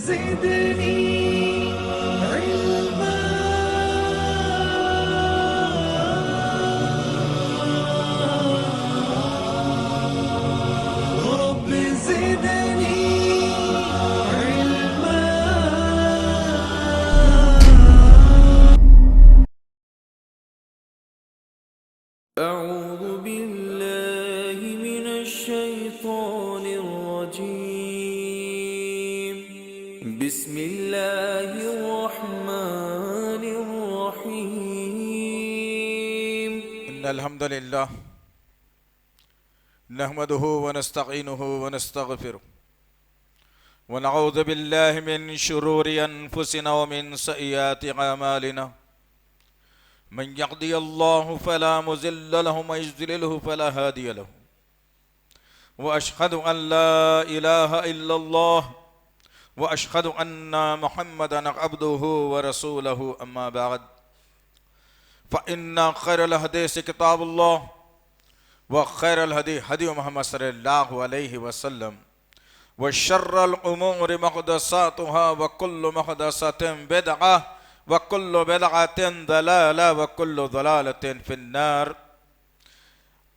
زدني علما رب زدني علما. أعوذ بالله من الشيطان الرجيم. بسم الله الرحمن الرحيم. إن الحمد لله نحمده ونستعينه ونستغفره ونعوذ بالله من شرور أنفسنا ومن سيئات أعمالنا. من يهدي الله فلا مضل له ومن يضلل فلا هادي له. وأشهد أن لا إله إلا الله وأشهد أن محمدا عبده ورسوله. أما بعد فإن خير الحديث كتاب الله وخير الهدي هدي محمد صلى الله عليه وسلم وشر الأمور محدثاتها وكل محدثة بدعة وكل بدعة ضلالة وكل ضلالة في النار.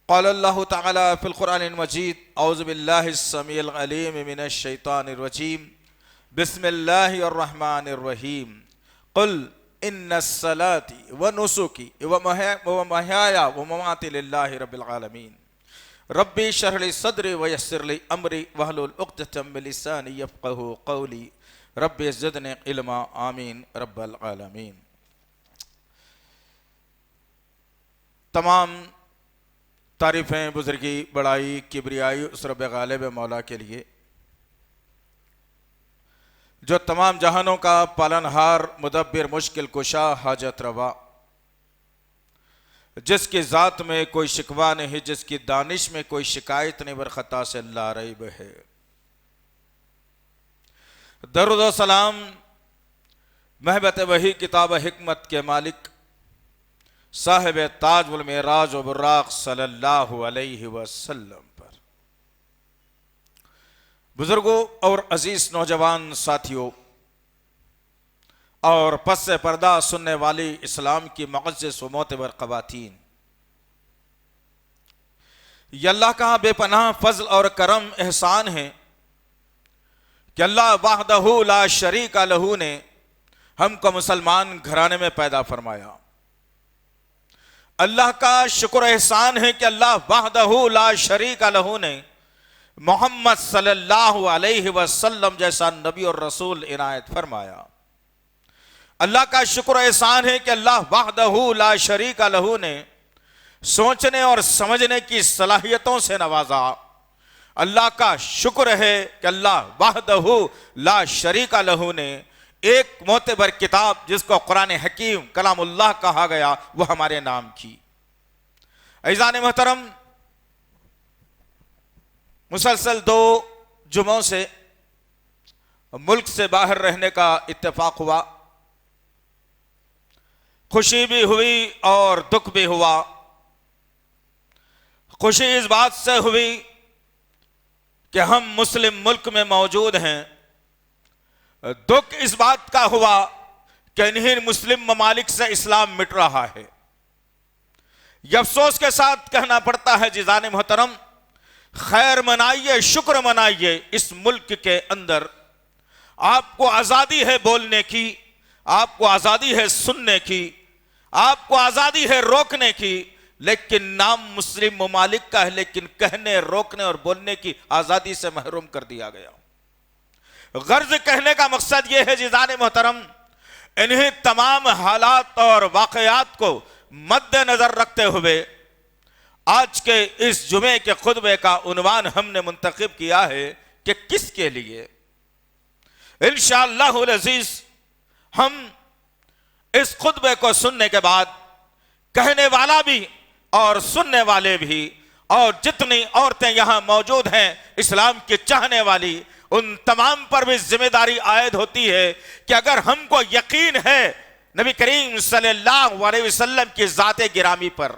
قال الله تعالى في القرآن المجيد: أعوذ بالله السميع العليم من الشيطان الرجيم. بسم الله الرحمن الرحيم. قل إن الصلاة ونسكي ومحياي ومماتي لله رب العالمين. ربي اشرح لي صدري ويسر لي أمري واحلل عقدة من لساني يفقهوا قولي. ربي زدني علما. آمین رب العالمین. تمام تعریفیں بزرگی بڑائی کبریائی اس رب غالب مولا کے لیے جو تمام جہانوں کا پالنہار مدبر مشکل کشا حاجت روا، جس کی ذات میں کوئی شکوہ نہیں، جس کی دانش میں کوئی شکایت نہیں، برخطا سے لا ریب ہے. درود و سلام محبت وحی کتاب حکمت کے مالک صاحب تاج والمعراج و براق صلی اللہ علیہ وسلم پر. بزرگوں اور عزیز نوجوان ساتھیوں اور پس سے پردہ سننے والی اسلام کی معزز و معتبر خواتین، یہ اللہ کا بے پناہ فضل اور کرم احسان ہے کہ اللہ وحدہ لا شریک لہ نے ہم کو مسلمان گھرانے میں پیدا فرمایا. اللہ کا شکر احسان ہے کہ اللہ وحدہ لا شریک لہ نے محمد صلی اللہ علیہ وسلم جیسا نبی اور رسول عنایت فرمایا. اللہ کا شکر احسان ہے کہ اللہ وحدہ لا شریک لہ نے سوچنے اور سمجھنے کی صلاحیتوں سے نوازا. اللہ کا شکر ہے کہ اللہ وحدہ لا شریک لہ نے ایک معتبر کتاب جس کو قرآن حکیم کلام اللہ کہا گیا وہ ہمارے نام کی. عزیزان محترم، مسلسل 2 جمعوں سے ملک سے باہر رہنے کا اتفاق ہوا. خوشی بھی ہوئی اور دکھ بھی ہوا. خوشی اس بات سے ہوئی کہ ہم مسلم ملک میں موجود ہیں. دکھ اس بات کا ہوا کہ انہیں مسلم ممالک سے اسلام مٹ رہا ہے. یہ افسوس کے ساتھ کہنا پڑتا ہے جیزان محترم، خیر منائیے، شکر منائیے، اس ملک کے اندر آپ کو آزادی ہے بولنے کی، آپ کو آزادی ہے سننے کی، آپ کو آزادی ہے روکنے کی، لیکن نام مسلم ممالک کا ہے، لیکن کہنے، روکنے اور بولنے کی آزادی سے محروم کر دیا گیا. غرض کہنے کا مقصد یہ ہے جیزان محترم، انہیں تمام حالات اور واقعات کو مد نظر رکھتے ہوئے آج کے اس جمعے کے خطبے کا عنوان ہم نے منتخب کیا ہے کہ کس کے لیے. انشاءاللہ العزیز ہم اس خطبے کو سننے کے بعد کہنے والا بھی اور سننے والے بھی اور جتنی عورتیں یہاں موجود ہیں اسلام کی چاہنے والی، ان تمام پر بھی ذمہ داری عائد ہوتی ہے کہ اگر ہم کو یقین ہے نبی کریم صلی اللہ علیہ وسلم کی ذات گرامی پر،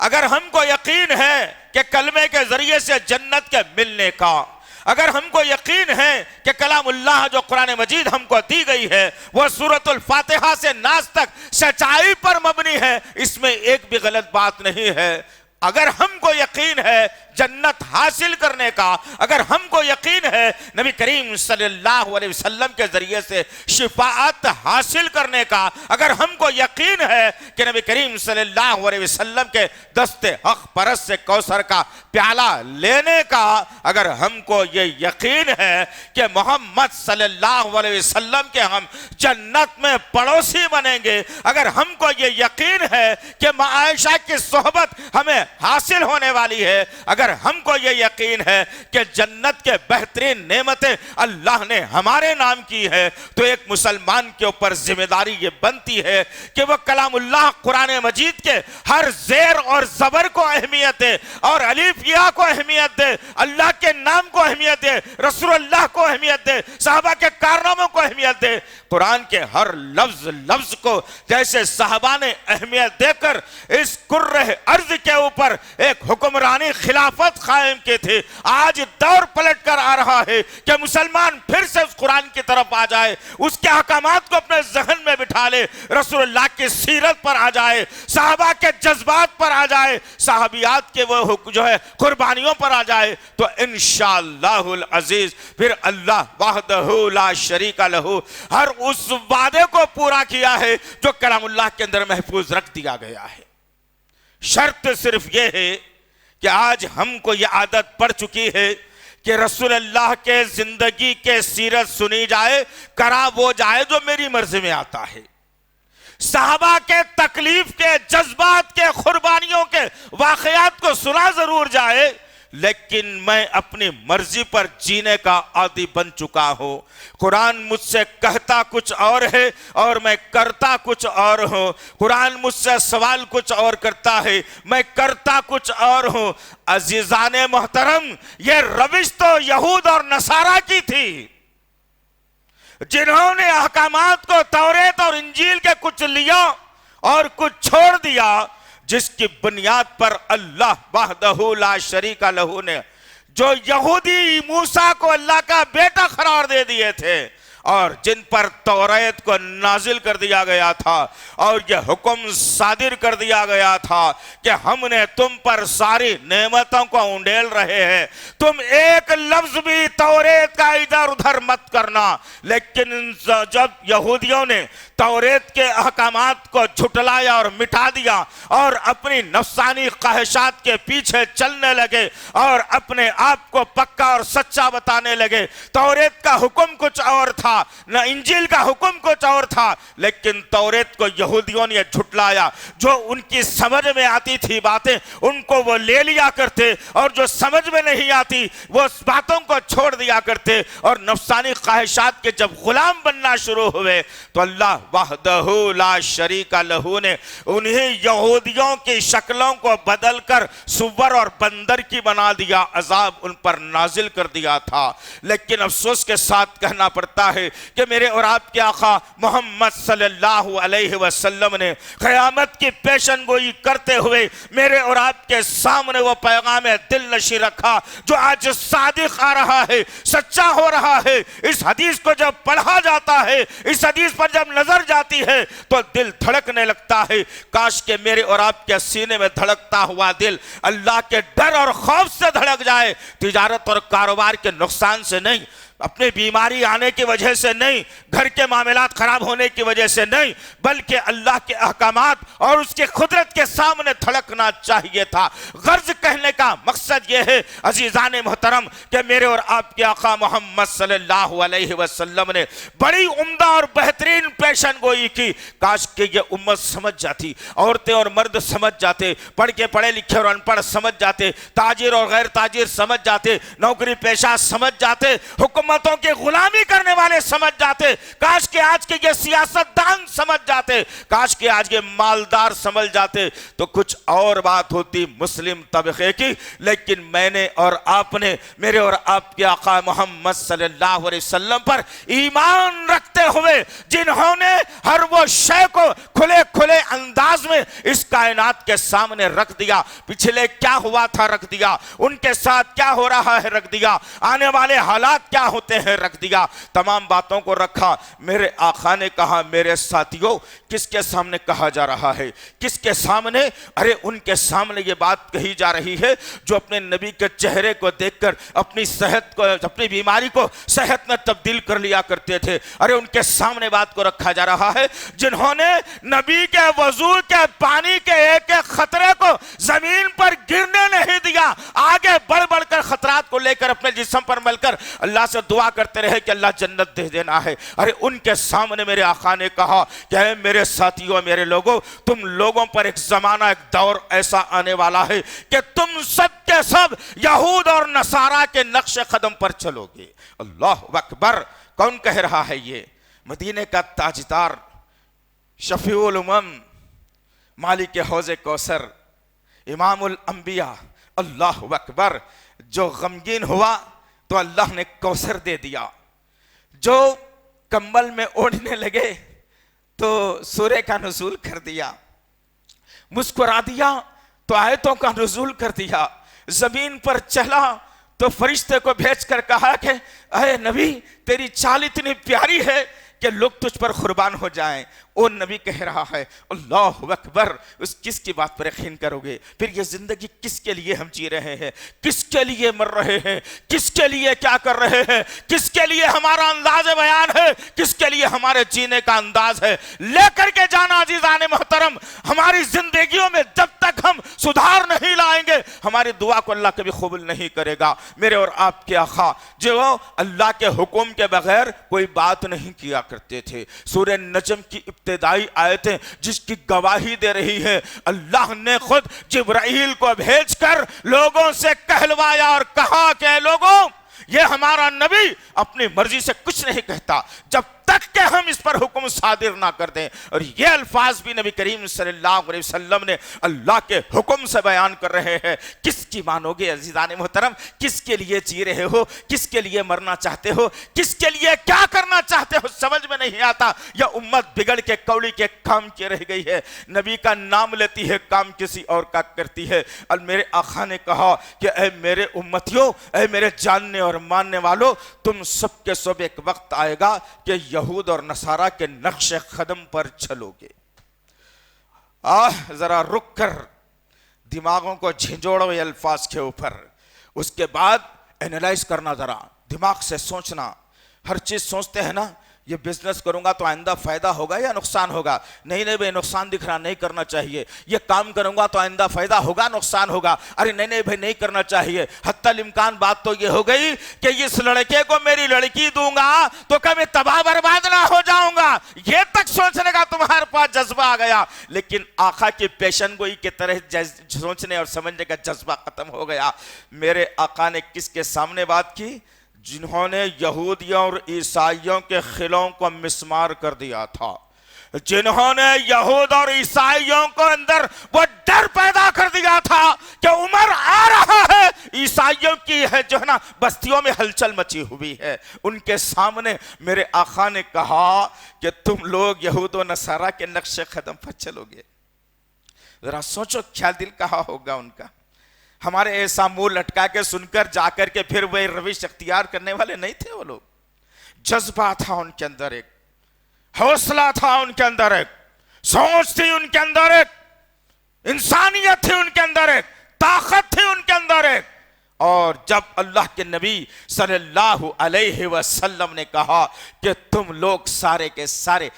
اگر ہم کو یقین ہے کہ کلمے کے ذریعے سے جنت کے ملنے کا، اگر ہم کو یقین ہے کہ کلام اللہ جو قرآن مجید ہم کو دی گئی ہے وہ سورۃ الفاتحہ سے ناس تک سچائی پر مبنی ہے، اس میں ایک بھی غلط بات نہیں ہے، اگر ہم کو یقین ہے جنت حاصل کرنے کا، اگر ہم کو یقین ہے نبی کریم صلی اللہ علیہ وسلم کے ذریعے سے شفاعت حاصل کرنے کا، اگر ہم کو یقین ہے کہ نبی کریم صلی اللہ علیہ وسلم کے دست حق پرست سے کوثر کا پیالہ لینے کا، اگر ہم کو یہ یقین ہے کہ محمد صلی اللہ علیہ وسلم کے ہم جنت میں پڑوسی بنیں گے، اگر ہم کو یہ یقین ہے کہ عائشہ کی صحبت ہمیں حاصل ہونے والی ہے، اگر ہم کو یہ یقین ہے کہ جنت کے بہترین نعمتیں اللہ نے ہمارے نام کی ہے، تو ایک مسلمان کے اوپر ذمہ داری یہ بنتی ہے کہ وہ کلام اللہ قرآن مجید کے ہر زیر اور زبر کو اہمیت دے، اور الف یا کو اہمیت دے، اللہ کے نام کو اہمیت دے، رسول اللہ کو اہمیت دے، صحابہ کے کارناموں کو اہمیت دے، قرآن کے ہر لفظ کو جیسے صحابہ نے اہمیت دے کر اس کرہ ارض کے اوپر ایک حکمرانی خلافت قائم کی تھی، آج دور پلٹ کر آ رہا ہے کہ مسلمان پھر سے اس قرآن کی طرف آ جائے، اس کے احکامات کو اپنے ذہن میں بٹھا لے، رسول اللہ کی سیرت پر آ جائے، صحابہ کے جذبات پر آ جائے، صحابیات کے وہ جو ہے قربانیوں پر آ جائے، تو انشاءاللہ العزیز پھر اللہ وحدہ لا شریک لہ ہر اس وعدے کو پورا کیا ہے جو کلام اللہ کے اندر محفوظ رکھ دیا گیا ہے۔ شرط صرف یہ ہے کہ آج ہم کو یہ عادت پڑ چکی ہے کہ رسول اللہ کے زندگی کے سیرت سنی جائے، کرا وہ جائے جو میری مرضی میں آتا ہے، صحابہ کے تکلیف کے، جذبات کے، قربانیوں کے واقعات کو سنا ضرور جائے، لیکن میں اپنی مرضی پر جینے کا عادی بن چکا ہوں، قرآن مجھ سے کہتا کچھ اور ہے اور میں کرتا کچھ اور ہوں، قرآن مجھ سے سوال کچھ اور کرتا ہے، میں کرتا کچھ اور ہوں۔ عزیزان محترم، یہ روش تو یہود اور نصارہ کی تھی، جنہوں نے احکامات کو توریت اور انجیل کے کچھ لیا اور کچھ چھوڑ دیا، جس کی بنیاد پر اللہ وحدہ لا شریک لہ نے جو یہودی موسیٰ کو اللہ کا بیٹا قرار دے دیے تھے، اور جن پر توریت کو نازل کر دیا گیا تھا اور یہ حکم صادر کر دیا گیا تھا کہ ہم نے تم پر ساری نعمتوں کو انڈیل رہے ہیں، تم ایک لفظ بھی توریت کا ادھر ادھر مت کرنا، لیکن جب یہودیوں نے توریت کے احکامات کو جھٹلایا اور مٹا دیا اور اپنی نفسانی خواہشات کے پیچھے چلنے لگے اور اپنے آپ کو پکا اور سچا بتانے لگے، توریت کا حکم کچھ اور تھا، نہ انجیل کا حکم کچھ اور تھا، لیکن توریت کو یہودیوں نے جھٹلایا، جو ان کی سمجھ میں آتی تھی باتیں ان کو وہ لے لیا کرتے، اور جو سمجھ میں نہیں آتی وہ اس باتوں کو چھوڑ دیا کرتے، اور نفسانی خواہشات کے جب غلام بننا شروع ہوئے تو اللہ وحدہ لا شریک لہ نے انہیں یہودیوں کی شکلوں کو بدل کر سور اور بندر کی بنا دیا، عذاب ان پر نازل کر دیا تھا۔ لیکن افسوس کے ساتھ کہنا پڑتا ہے کہ میرے اور آپ کے آقا محمد صلی اللہ علیہ وسلم نے قیامت کی پیشن گوئی کرتے ہوئے میرے اور آپ کے سامنے وہ پیغام دل نشی رکھا جو آج صادق آ رہا ہے، سچا ہو رہا ہے۔ اس حدیث کو جب پڑھا جاتا ہے، اس حدیث پر جب نظر جاتی ہے تو دل دھڑکنے لگتا ہے، کاش کہ میرے اور آپ کے سینے میں دھڑکتا ہوا دل اللہ کے ڈر اور خوف سے دھڑک جائے، تجارت اور کاروبار کے نقصان سے نہیں، اپنی بیماری آنے کی وجہ سے نہیں، گھر کے معاملات خراب ہونے کی وجہ سے نہیں، بلکہ اللہ کے احکامات اور اس کی قدرت کے سامنے دھڑکنا چاہیے تھا۔ غرض کہنے کا مقصد یہ ہے عزیزان محترم کہ میرے اور آپ کے آقا محمد صلی اللہ علیہ وسلم نے بڑی عمدہ اور بہترین پیشن گوئی کی، کاش کہ یہ امت سمجھ جاتی، عورتیں اور مرد سمجھ جاتے، پڑھ کے پڑھے لکھے اور ان پڑھ سمجھ جاتے، تاجر اور غیر تاجر سمجھ جاتے، نوکری پیشہ سمجھ جاتے، حکم امتوں کی غلامی کرنے والے سمجھ جاتے، کاش کہ آج کے یہ سیاستدان سمجھ جاتے، کاش کہ آج کے مالدار سمجھ جاتے تو کچھ اور بات ہوتی مسلم طبقے کی. لیکن میں نے اور آپ نے میرے اور آپ کے آقا محمد صلی اللہ علیہ وسلم پر ایمان رکھتے ہوئے جنہوں نے ہر وہ شے کو کھلے کھلے انداز میں اس کائنات کے سامنے رکھ دیا، پچھلے کیا ہوا تھا رکھ دیا، ان کے ساتھ کیا ہو رہا ہے رکھ دیا، آنے والے حالات کیا ہوتے ہیں رکھ دیا، تمام باتوں کو رکھا. میرے آقا نے کہا میرے ساتھیوں کس کے سامنے کہا جا رہا ہے، کس کے سامنے؟ ارے ان کے سامنے یہ بات کہی جا رہی ہے جو اپنے نبی کے چہرے کو دیکھ کر اپنی صحت کو، اپنی بیماری کو صحت میں تبدیل کر لیا کرتے تھے. ارے ان کے سامنے بات کو رکھا جا رہا ہے جنہوں نے نبی کے وضو کے پانی کے ایک ایک خطرے کو زمین پر گرنے نہیں دیا، آگے بڑھ بڑھ کر خطرات کو لے کر اپنے جسم پر مل کر اللہ سے دعا کرتے رہے کہ اللہ جنت دے دینا ہے. ارے ان کے سامنے میرے آقا نے کہا کہ اے میرے ساتھیوں، میرے لوگوں، تم لوگوں پر ایک زمانہ، ایک دور ایسا آنے والا ہے کہ تم سب کے سب یہود اور نصارہ کے نقش قدم پر چلو گے. اللہ اکبر! کون کہہ رہا ہے یہ؟ مدینے کا تاجدار، شفیع الامم، مالک حوض کوثر، امام الانبیاء. اللہ اکبر! جو غمگین ہوا تو اللہ نے کوثر دے دیا، جو کمبل میں اوڑھنے لگے تو سورہ کا نزول کر دیا، مسکرا دیا تو آیتوں کا نزول کر دیا، زمین پر چلا تو فرشتے کو بھیج کر کہا کہ اے نبی تیری چال اتنی پیاری ہے کہ لوگ تجھ پر قربان ہو جائیں. وہ نبی کہہ رہا ہے اللہ اکبر! اس کس کی بات پر یقین کرو گے؟ پھر یہ زندگی کس کے لیے ہم جی رہے ہیں، کس کے لیے مر رہے ہیں، کس کے لیے کیا کر رہے ہیں، کس کے لیے ہمارا انداز بیان ہے، کس کے لیے ہمارے جینے کا انداز ہے. لے کر کے جانا عزیزان محترم، ہماری زندگیوں میں جب تک ہم سدھار نہیں لائیں گے ہماری دعا کو اللہ کبھی قبول نہیں کرے گا. میرے اور آپ کے آقا جو اللہ کے حکم کے بغیر کوئی بات نہیں کیا کرتے تھے. سورہ نجم کی ابتدائی آیتیں جس کی گواہی دے رہی ہے، اللہ نے خود جبرائیل کو بھیج کر لوگوں سے کہلوایا اور کہا کہ اے لوگوں، یہ ہمارا نبی اپنی مرضی سے کچھ نہیں کہتا جب تک کہ ہم اس پر حکم صادر نہ کر دیں. اور یہ الفاظ بھی نبی کریم صلی اللہ علیہ وسلم نے اللہ کے حکم سے بیان کر رہے ہیں. کس کی مانو گے عزیزان محترم؟ کس کے لیے جی رہے ہو؟ کس کے لیے مرنا چاہتے ہو؟ کس کے لیے کیا کرنا چاہتے ہو؟ سمجھ میں نہیں آتا. یہ امت بگڑ کے کوڑی کے کام کی رہ گئی ہے، نبی کا نام لیتی ہے، کام کسی اور کا کرتی ہے. اور میرے آقا نے کہا کہ اے میرے امتیوں، اے میرے جاننے اور ماننے والوں، تم سب کے سب ایک وقت آئے گا کہ یہود اور نصارہ کے نقش قدم پر چلو گے. ذرا رک کر دماغوں کو جھنجھوڑو یہ الفاظ کے اوپر، اس کے بعد اینالائز کرنا، ذرا دماغ سے سوچنا. ہر چیز سوچتے ہیں نا، یہ بزنس کروں گا تو آئندہ فائدہ ہوگا یا نقصان ہوگا؟ نہیں بھائی نقصان دکھ رہا، نہیں کرنا چاہیے. یہ کام کروں گا تو آئندہ فائدہ ہوگا نقصان ہوگا؟ ارے نہیں بھائی نہیں کرنا چاہیے. حتی الامکان بات تو یہ ہو گئی کہ اس لڑکے کو میری لڑکی دوں گا تو کبھی تباہ برباد نہ ہو جاؤں گا، یہ تک سوچنے کا تمہارے پاس جذبہ آ گیا. لیکن آقا کی پیشن گوئی کی طرح سوچنے اور سمجھنے کا جذبہ ختم ہو گیا. میرے آقا نے کس کے سامنے بات کی؟ جنہوں نے یہودیوں اور عیسائیوں کے خلوں کو مسمار کر دیا تھا، جنہوں نے یہود اور عیسائیوں کو اندر وہ ڈر پیدا کر دیا تھا کہ عمر آ رہا ہے، عیسائیوں کی ہے جو ہے نا بستیوں میں ہلچل مچی ہوئی ہے. ان کے سامنے میرے آقا نے کہا کہ تم لوگ یہود و نصارہ کے نقش قدم پر چلو گے. ذرا سوچو کیا دل کہا ہوگا ان کا. ہمارے ایسا منہ لٹکا کے سن کر جا کر کے پھر وہ روش اختیار کرنے والے نہیں تھے. وہ لوگ جذبہ تھا ان کے اندر، ایک حوصلہ تھا ان کے اندر، ایک سوچ تھی ان کے اندر، ایک انسانیت تھی ان کے اندر، ایک طاقت تھی ان کے اندر ایک. اور جب اللہ کے نبی صلی اللہ علیہ وسلم نے کہا کہ تم لوگ سارے کے سارے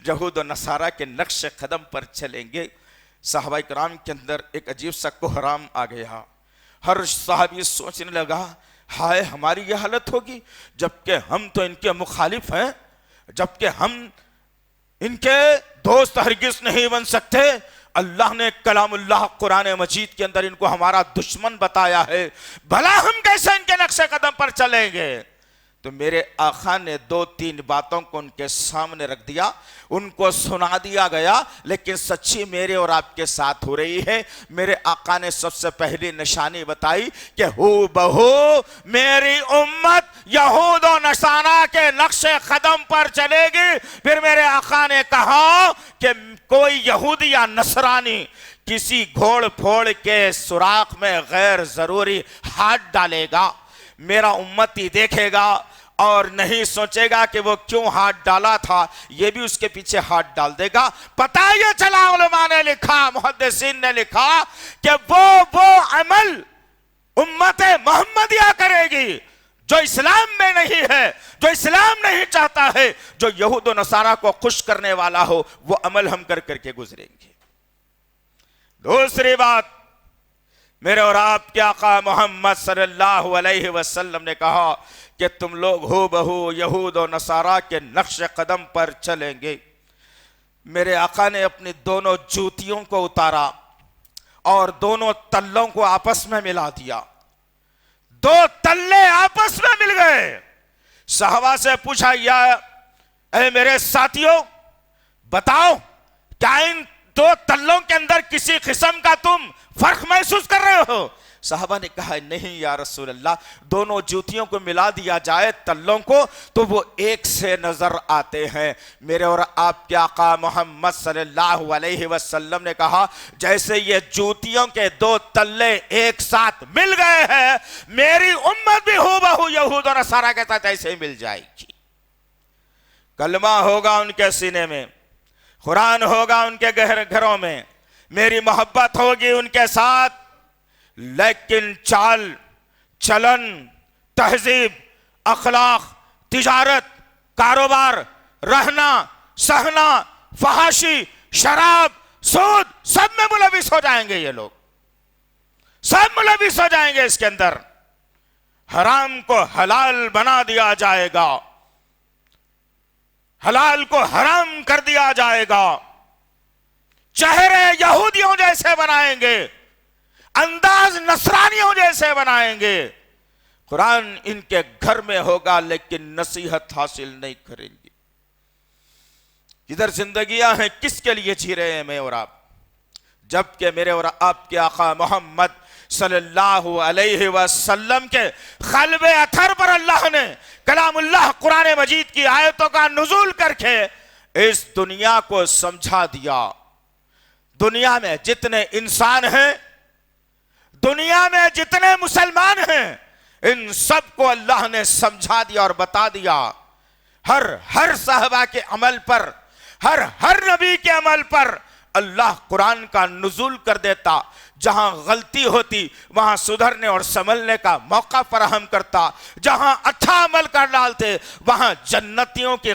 یہود و نصارہ کے نقش قدم پر چلیں گے، صحابہ کرام کے اندر ایک عجیب سا کوہرام آ گیا. ہر صحابی سوچنے لگا ہائے ہماری یہ حالت ہوگی جبکہ ہم تو ان کے مخالف ہیں، جبکہ ہم ان کے دوست ہرگز نہیں بن سکتے. اللہ نے کلام اللہ قرآن مجید کے اندر ان کو ہمارا دشمن بتایا ہے، بھلا ہم کیسے ان کے نقش قدم پر چلیں گے؟ تو میرے آقا نے 2-3 باتوں کو ان کے سامنے رکھ دیا، ان کو سنا دیا گیا، لیکن سچی میرے اور آپ کے ساتھ ہو رہی ہے۔ میرے آقا نے سب سے پہلی نشانی بتائی کہ ہو بہو میری امت یہود و نصارہ کے نقش قدم پر چلے گی۔ پھر میرے آقا نے کہا کہ کوئی یہودی یا نصرانی کسی گھوڑ پھوڑ کے سوراخ میں غیر ضروری ہاتھ ڈالے گا، میرا امتی دیکھے گا اور نہیں سوچے گا کہ وہ کیوں ہاتھ ڈالا تھا، یہ بھی اس کے پیچھے ہاتھ ڈال دے گا۔ پتہ یہ چلا، علماء نے لکھا، محدثین نے لکھا کہ وہ عمل امت محمدیہ کرے گی جو اسلام میں نہیں ہے، جو اسلام نہیں چاہتا ہے، جو یہود و نصارہ کو خوش کرنے والا ہو، وہ عمل ہم کر کے گزریں گے۔ دوسری بات، میرے اور آپ کے آقا محمد صلی اللہ علیہ وسلم نے کہا کہ تم لوگ ہو بہو یہود و نصارہ کے نقش قدم پر چلیں گے۔ میرے آقا نے اپنی دونوں جوتیوں کو اتارا اور دونوں تلوں کو آپس میں ملا دیا، 2 تلے آپس میں مل گئے۔ صحابہ سے پوچھا، یا اے میرے ساتھیوں بتاؤ، کیا ان 2 تلوں کے اندر کسی قسم کا تم فرق محسوس کر رہے ہو؟ صحابہ نے کہا، نہیں یا رسول اللہ، دونوں جوتیوں کو ملا دیا جائے تلوں کو تو وہ ایک سے نظر آتے ہیں۔ میرے اور آپ کے آقا محمد صلی اللہ علیہ وسلم نے کہا، جیسے یہ جوتیوں کے 2 تلے ایک ساتھ مل گئے ہیں، میری امت بھی ہو بہو یہود اور نصارہ کے ساتھ ایسے ہی مل جائے گی۔ کلمہ ہوگا ان کے سینے میں، قرآن ہوگا ان کے گھروں میں، میری محبت ہوگی ان کے ساتھ، لیکن چال چلن، تہذیب، اخلاق، تجارت، کاروبار، رہنا سہنا، فحاشی، شراب، سود، سب میں ملوث ہو جائیں گے۔ یہ لوگ سب ملوث ہو جائیں گے اس کے اندر۔ حرام کو حلال بنا دیا جائے گا، حلال کو حرام کر دیا جائے گا، چہرے یہودیوں جیسے بنائیں گے، انداز نصرانیوں جیسے بنائیں گے۔ قرآن ان کے گھر میں ہوگا لیکن نصیحت حاصل نہیں کریں گے۔ ادھر زندگیاں ہیں، کس کے لیے جی رہے ہیں میں اور آپ؟ جبکہ میرے اور آپ کے آقا محمد صلی اللہ علیہ وسلم کے قلب اطہر پر اللہ نے کلام اللہ قرآن مجید کی آیتوں کا نزول کر کے اس دنیا کو سمجھا دیا۔ دنیا میں جتنے انسان ہیں، دنیا میں جتنے مسلمان ہیں، ان سب کو اللہ نے سمجھا دیا اور بتا دیا۔ ہر صحابہ کے عمل پر، ہر نبی کے عمل پر اللہ قرآن کا نزول کر دیتا۔ جہاں غلطی ہوتی وہاں سدھرنے اور سنبھلنے کا موقع فراہم کرتا، جہاں اچھا عمل کر ڈالتے وہاں جنتیوں کی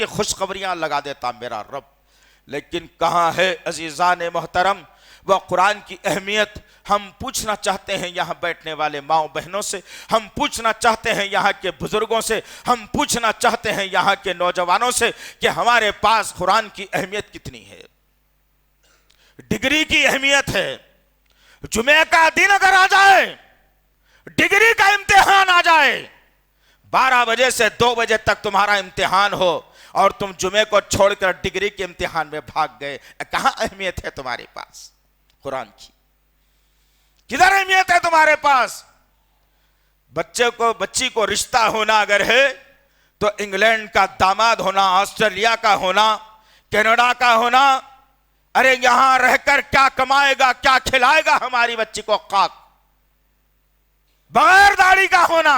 خوشخبریاں لگا دیتا میرا رب۔ لیکن کہاں ہے عزیزان محترم وہ قرآن کی اہمیت؟ ہم پوچھنا چاہتے ہیں یہاں بیٹھنے والے ماؤں بہنوں سے، ہم پوچھنا چاہتے ہیں یہاں کے بزرگوں سے، ہم پوچھنا چاہتے ہیں یہاں کے نوجوانوں سے کہ ہمارے پاس قرآن کی اہمیت کتنی ہے؟ ڈگری کی اہمیت ہے۔ جمعہ کا دن اگر آ جائے، ڈگری کا امتحان آ جائے، 12 بجے سے 2 بجے تک تمہارا امتحان ہو اور تم جمعے کو چھوڑ کر ڈگری کے امتحان میں بھاگ گئے، کہاں اہمیت ہے تمہارے پاس قرآن کی؟ کدھر اہمیت ہے تمہارے پاس؟ بچی کو رشتہ ہونا اگر ہے تو انگلینڈ کا داماد ہونا، آسٹریلیا کا ہونا، کینیڈا کا ہونا، ارے یہاں رہ کر کیا کمائے گا، کیا کھلائے گا ہماری بچی کو؟ خاک۔ بغیر داڑھی کا ہونا،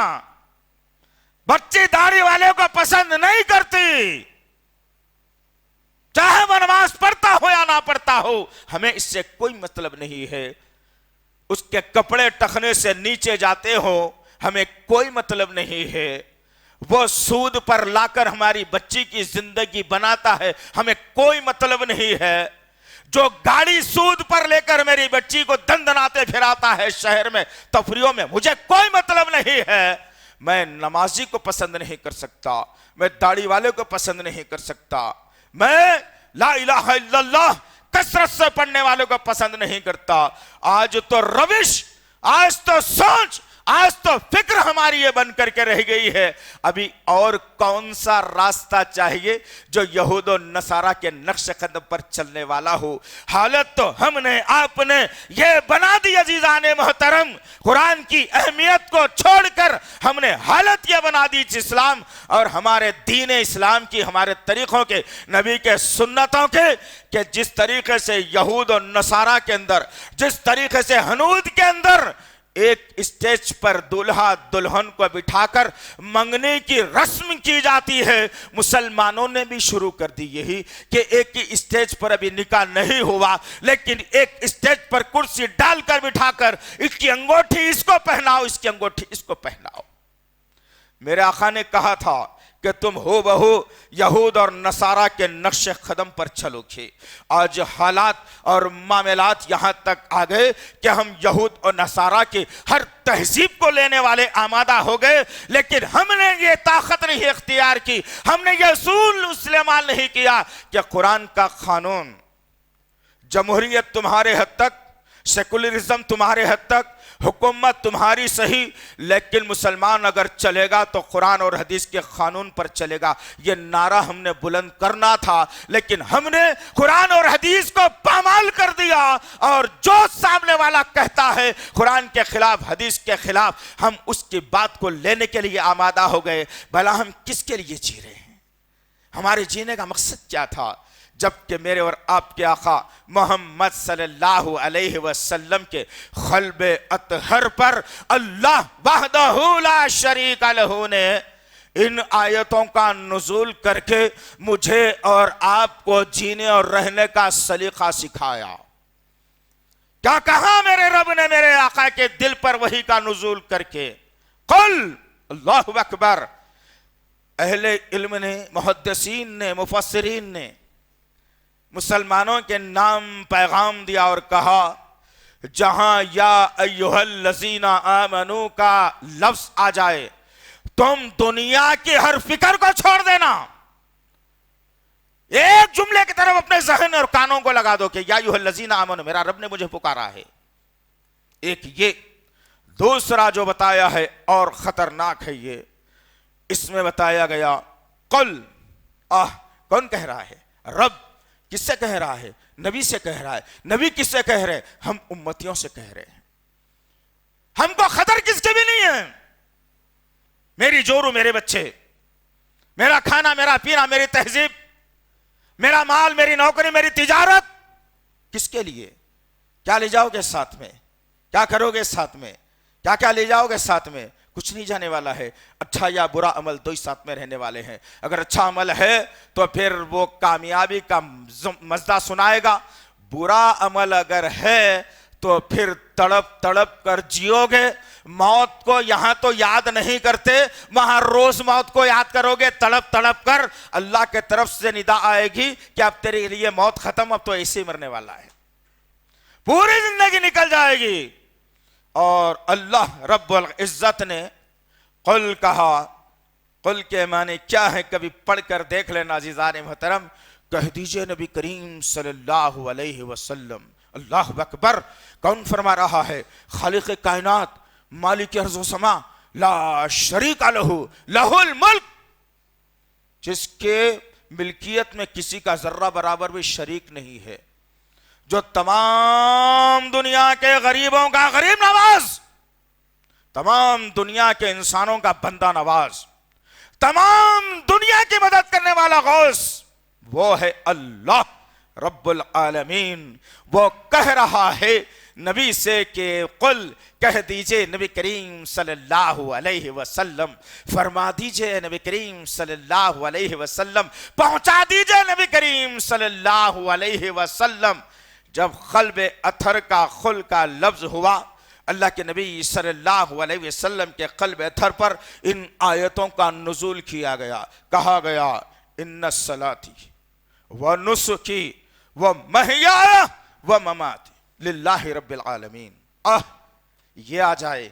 بچی داڑھی والے کو پسند نہیں کرتی، چاہے وہ نماز پڑھتا ہو یا نہ پڑھتا ہو، ہمیں اس سے کوئی مطلب نہیں ہے۔ اس کے کپڑے ٹخنے سے نیچے جاتے ہو، ہمیں کوئی مطلب نہیں ہے۔ وہ سود پر لا کر ہماری بچی کی زندگی بناتا ہے، ہمیں کوئی مطلب نہیں ہے۔ جو گاڑی سود پر لے کر میری بچی کو دندناتے پھراتا ہے شہر میں، تفریحوں میں، مجھے کوئی مطلب نہیں ہے۔ میں نمازی کو پسند نہیں کر سکتا، میں داڑھی والے کو پسند نہیں کر سکتا، میں لا الہ الا اللہ کثرت سے پڑھنے والوں کو پسند نہیں کرتا۔ آج تو روش، آج تو سوچ، آج تو فکر ہماری یہ بن کر کے رہ گئی ہے ابھی اور کون سا راستہ چاہیے جو یہود و نصارہ کے نقش قدم پر چلنے والا ہو. حالت تو ہم نے آپ نے یہ بنا دی عزیزان محترم, قرآن کی اہمیت کو چھوڑ کر ہم نے حالت یہ بنا دی اسلام اور ہمارے دین اسلام کی, ہمارے طریقوں کے, نبی کے سنتوں کے, کہ جس طریقے سے یہود و نصارہ کے اندر, جس طریقے سے ہنود کے اندر ایک اسٹیج پر دولہا دلہن کو بٹھا کر منگنے کی رسم کی جاتی ہے, مسلمانوں نے بھی شروع کر دی یہی کہ ایک ہی اسٹیج پر ابھی نکاح نہیں ہوا لیکن ایک اسٹیج پر کرسی ڈال کر بٹھا کر اس کی انگوٹھی اس کو پہناؤ, اس کی انگوٹھی اس کو پہناؤ. میرے آقا نے کہا تھا کہ تم ہو بہو یہود اور نصارہ کے نقش قدم پر چلو گے. آج حالات اور معاملات یہاں تک آ گئے کہ ہم یہود اور نصارہ کی ہر تہذیب کو لینے والے آمادہ ہو گئے, لیکن ہم نے یہ طاقت نہیں اختیار کی, ہم نے یہ اصول استعمال نہیں کیا کہ قرآن کا قانون, جمہوریت تمہارے حد تک, سیکولرزم تمہارے حد تک, حکومت تمہاری صحیح, لیکن مسلمان اگر چلے گا تو قرآن اور حدیث کے قانون پر چلے گا. یہ نعرہ ہم نے بلند کرنا تھا لیکن ہم نے قرآن اور حدیث کو پامال کر دیا, اور جو سامنے والا کہتا ہے قرآن کے خلاف, حدیث کے خلاف, ہم اس کی بات کو لینے کے لیے آمادہ ہو گئے. بھلا ہم کس کے لیے جی رہے ہیں؟ ہمارے جینے کا مقصد کیا تھا؟ جبکہ میرے اور آپ کے آقا محمد صلی اللہ علیہ وسلم کے قلب اطہر پر اللہ وحدہ لا شریک لہ نے ان آیتوں کا نزول کر کے مجھے اور آپ کو جینے اور رہنے کا سلیقہ سکھایا. کیا کہا میرے رب نے میرے آقا کے دل پر وحی کا نزول کر کے؟ قل اللہ اکبر. اہل علم نے, محدثین نے, مفسرین نے مسلمانوں کے نام پیغام دیا اور کہا جہاں یا ایہا الذین آمنو کا لفظ آ جائے تم دنیا کی ہر فکر کو چھوڑ دینا, ایک جملے کی طرف اپنے ذہن اور کانوں کو لگا دو کہ یا ایہا الذین آمنو, میرا رب نے مجھے پکارا ہے. ایک یہ, دوسرا جو بتایا ہے اور خطرناک ہے یہ, اس میں بتایا گیا قل. کون کہہ رہا ہے؟ رب. کس سے کہہ رہا ہے؟ نبی سے کہہ رہا ہے. نبی کس سے کہہ رہے؟ ہم امتیوں سے کہہ رہے ہیں. ہم کو خطر کس کے بھی نہیں ہے. میری جورو, میرے بچے, میرا کھانا, میرا پینا, میری تہذیب, میرا مال, میری نوکری, میری تجارت, کس کے لیے؟ کیا لے جاؤ گے ساتھ میں؟ کیا کرو گے ساتھ میں؟ کیا کیا لے جاؤ گے ساتھ میں؟ کچھ نہیں جانے والا ہے. اچھا یا برا عمل دو ہی ساتھ میں رہنے والے ہیں. اگر اچھا عمل ہے تو پھر وہ کامیابی کا مزہ سنائے گا, برا عمل اگر ہے تو پھر تڑپ تڑپ کر جیو گے. موت کو یہاں تو یاد نہیں کرتے, وہاں روز موت کو یاد کرو گے تڑپ تڑپ کر. اللہ کے طرف سے ندا آئے گی کہ اب تیرے لیے موت ختم, اب تو ایسے ہی مرنے والا ہے, پوری زندگی نکل جائے گی. اور اللہ رب العزت نے قل کہا. قل کے معنی کیا ہے کبھی پڑھ کر دیکھ لینا عزیزان محترم. کہہ دیجئے نبی کریم صلی اللہ علیہ وسلم. اللہ اکبر. کون فرما رہا ہے؟ خالق کائنات, مالک ارض و سما, لا شریک لہ, لہ الملک, جس کے ملکیت میں کسی کا ذرہ برابر بھی شریک نہیں ہے, جو تمام دنیا کے غریبوں کا غریب نواز, تمام دنیا کے انسانوں کا بندہ نواز, تمام دنیا کی مدد کرنے والا غوث, وہ ہے اللہ رب العالمین. وہ کہہ رہا ہے نبی سے کہ قل, کہہ دیجئے نبی کریم صلی اللہ علیہ وسلم, فرما دیجئے نبی کریم صلی اللہ علیہ وسلم, پہنچا دیجئے نبی کریم صلی اللہ علیہ وسلم. جب قلب اطہر کا خل کا لفظ ہوا, اللہ کے نبی صلی اللہ علیہ وسلم کے قلب اطہر پر ان آیتوں کا نزول کیا گیا. کہا گیا ان الصلاۃ ونسکی ومحیای ومماتی للہ رب العالمین. یہ آ جائے,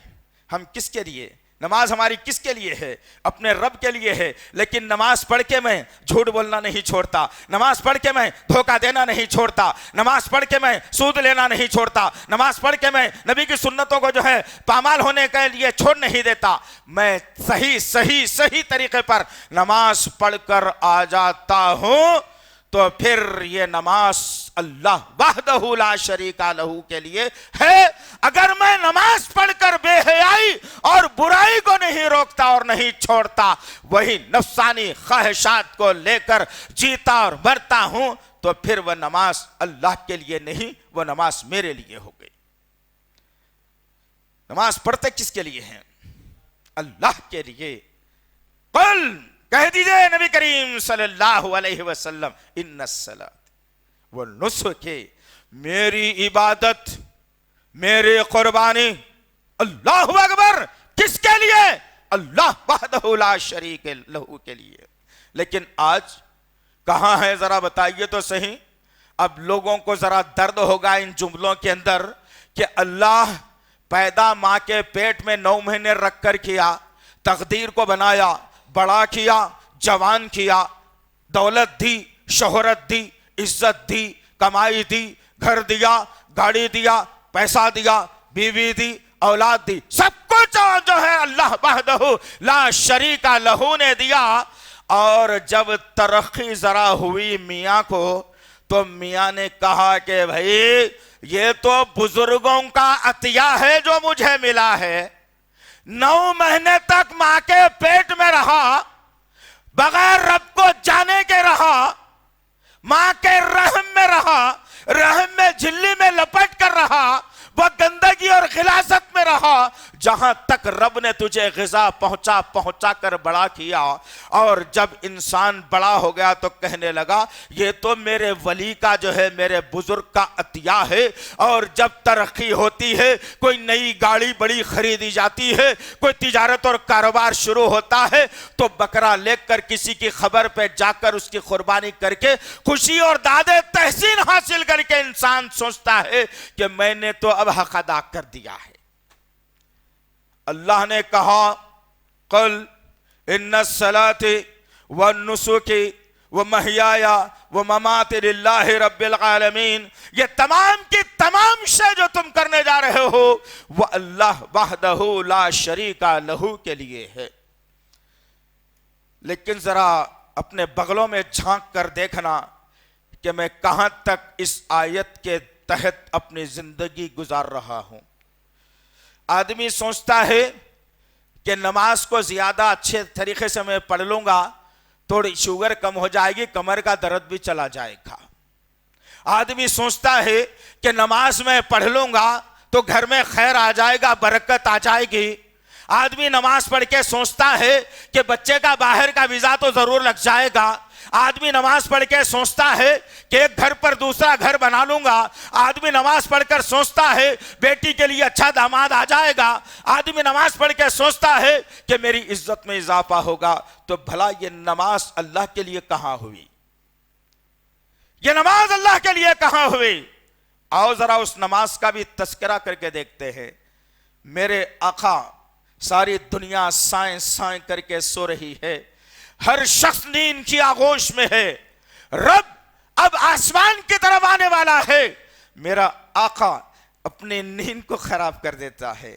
ہم کس کے لیے نماز ہماری کس کے لیے ہے؟ اپنے رب کے لیے ہے. لیکن نماز پڑھ کے میں جھوٹ بولنا نہیں چھوڑتا, نماز پڑھ کے میں دھوکہ دینا نہیں چھوڑتا, نماز پڑھ کے میں سود لینا نہیں چھوڑتا, نماز پڑھ کے میں نبی کی سنتوں کو جو ہے پامال ہونے کے لیے چھوڑ نہیں دیتا. میں صحیح طریقے پر نماز پڑھ کر آ جاتا ہوں. تو پھر یہ نماز اللہ وحدہ لا شریک لہ کے لیے ہے. اگر میں نماز پڑھ کر بے حیائی اور برائی کو نہیں روکتا اور نہیں چھوڑتا, وہی نفسانی خواہشات کو لے کر جیتا اور مرتا ہوں, تو پھر وہ نماز اللہ کے لیے نہیں, وہ نماز میرے لیے ہو گئی. نماز پڑھتے کس کے لیے ہیں؟ اللہ کے لیے. قل کہہ دیجئے نبی کریم صلی اللہ علیہ وسلم, ان الصلاۃ والنسک, میری عبادت, میری قربانی, اللہ اکبر, کس کے لیے؟ اللہ وحدہ لا شریک لہ کے لیے. لیکن آج کہاں ہے ذرا بتائیے تو صحیح. اب لوگوں کو ذرا درد ہوگا ان جملوں کے اندر کہ اللہ پیدا ماں کے پیٹ میں 9 مہینے رکھ کر کیا, تقدیر کو بنایا, بڑا کیا, جوان کیا, دولت دی, شہرت دی, عزت دی, کمائی دی, گھر دیا, گاڑی دیا, پیسہ دیا, بیوی دی, اولاد دی, سب کچھ جو ہے اللہ وحدہ لا شریک لہ نے دیا. اور جب ترقی ذرا ہوئی میاں کو, تو میاں نے کہا کہ بھائی یہ تو بزرگوں کا عطیہ ہے جو مجھے ملا ہے. 9 مہینے تک ماں کے پیٹ میں رہا, بغیر رب کو جانے کے رہا, ماں کے رحم میں رہا, رحم میں جھلی میں لپٹ کر رہا, وہ گندگی اور غلاظت میں رہا, جہاں تک رب نے تجھے غذا پہنچا کر بڑا کیا. اور جب انسان بڑا ہو گیا تو کہنے لگا یہ تو میرے ولی کا جو ہے, میرے بزرگ کا عطیہ ہے. اور جب ترقی ہوتی ہے, کوئی نئی گاڑی بڑی خریدی جاتی ہے, کوئی تجارت اور کاروبار شروع ہوتا ہے, تو بکرا لے کر کسی کی خبر پہ جا کر اس کی قربانی کر کے خوشی اور داد تحسین حاصل کر کے انسان سوچتا ہے کہ میں نے تو اب حق ادا کر دیا ہے. اللہ نے کہا قل ان الصلاۃ والنسک ومحیایا ومماتی للہ رب العالمین, یہ تمام کی تمام شے جو تم کرنے جا رہے ہو وہ اللہ وحدہ لا شریک لہ کے لیے ہے. لیکن ذرا اپنے بغلوں میں جھانک کر دیکھنا کہ میں کہاں تک اس آیت کے تحت اپنی زندگی گزار رہا ہوں. آدمی سوچتا ہے کہ نماز کو زیادہ اچھے طریقے سے میں پڑھ لوں گا, تھوڑی شوگر کم ہو جائے گی, کمر کا درد بھی چلا جائے گا. آدمی سوچتا ہے کہ نماز میں پڑھ لوں گا تو گھر میں خیر آ جائے گا, برکت آ جائے گی. آدمی نماز پڑھ کے سوچتا ہے کہ بچے کا باہر کا ویزا تو ضرور لگ جائے گا. آدمی نماز پڑھ کے سوچتا ہے کہ ایک گھر پر دوسرا گھر بنا لوں گا. آدمی نماز پڑھ کر سوچتا ہے بیٹی کے لیے اچھا داماد آ جائے گا. آدمی نماز پڑھ کے سوچتا ہے کہ میری عزت میں اضافہ ہوگا. تو بھلا یہ نماز اللہ کے لیے کہاں ہوئی؟ یہ نماز اللہ کے لیے کہاں ہوئی؟ آؤ ذرا اس نماز کا بھی تذکرہ کر کے دیکھتے ہیں. میرے آقا ساری دنیا سائیں سائیں کر کے سو رہی ہے, ہر شخص نیند کی آغوش میں ہے. رب اب آسمان کی طرف آنے والا ہے. میرا آقا اپنی نیند کو خراب کر دیتا ہے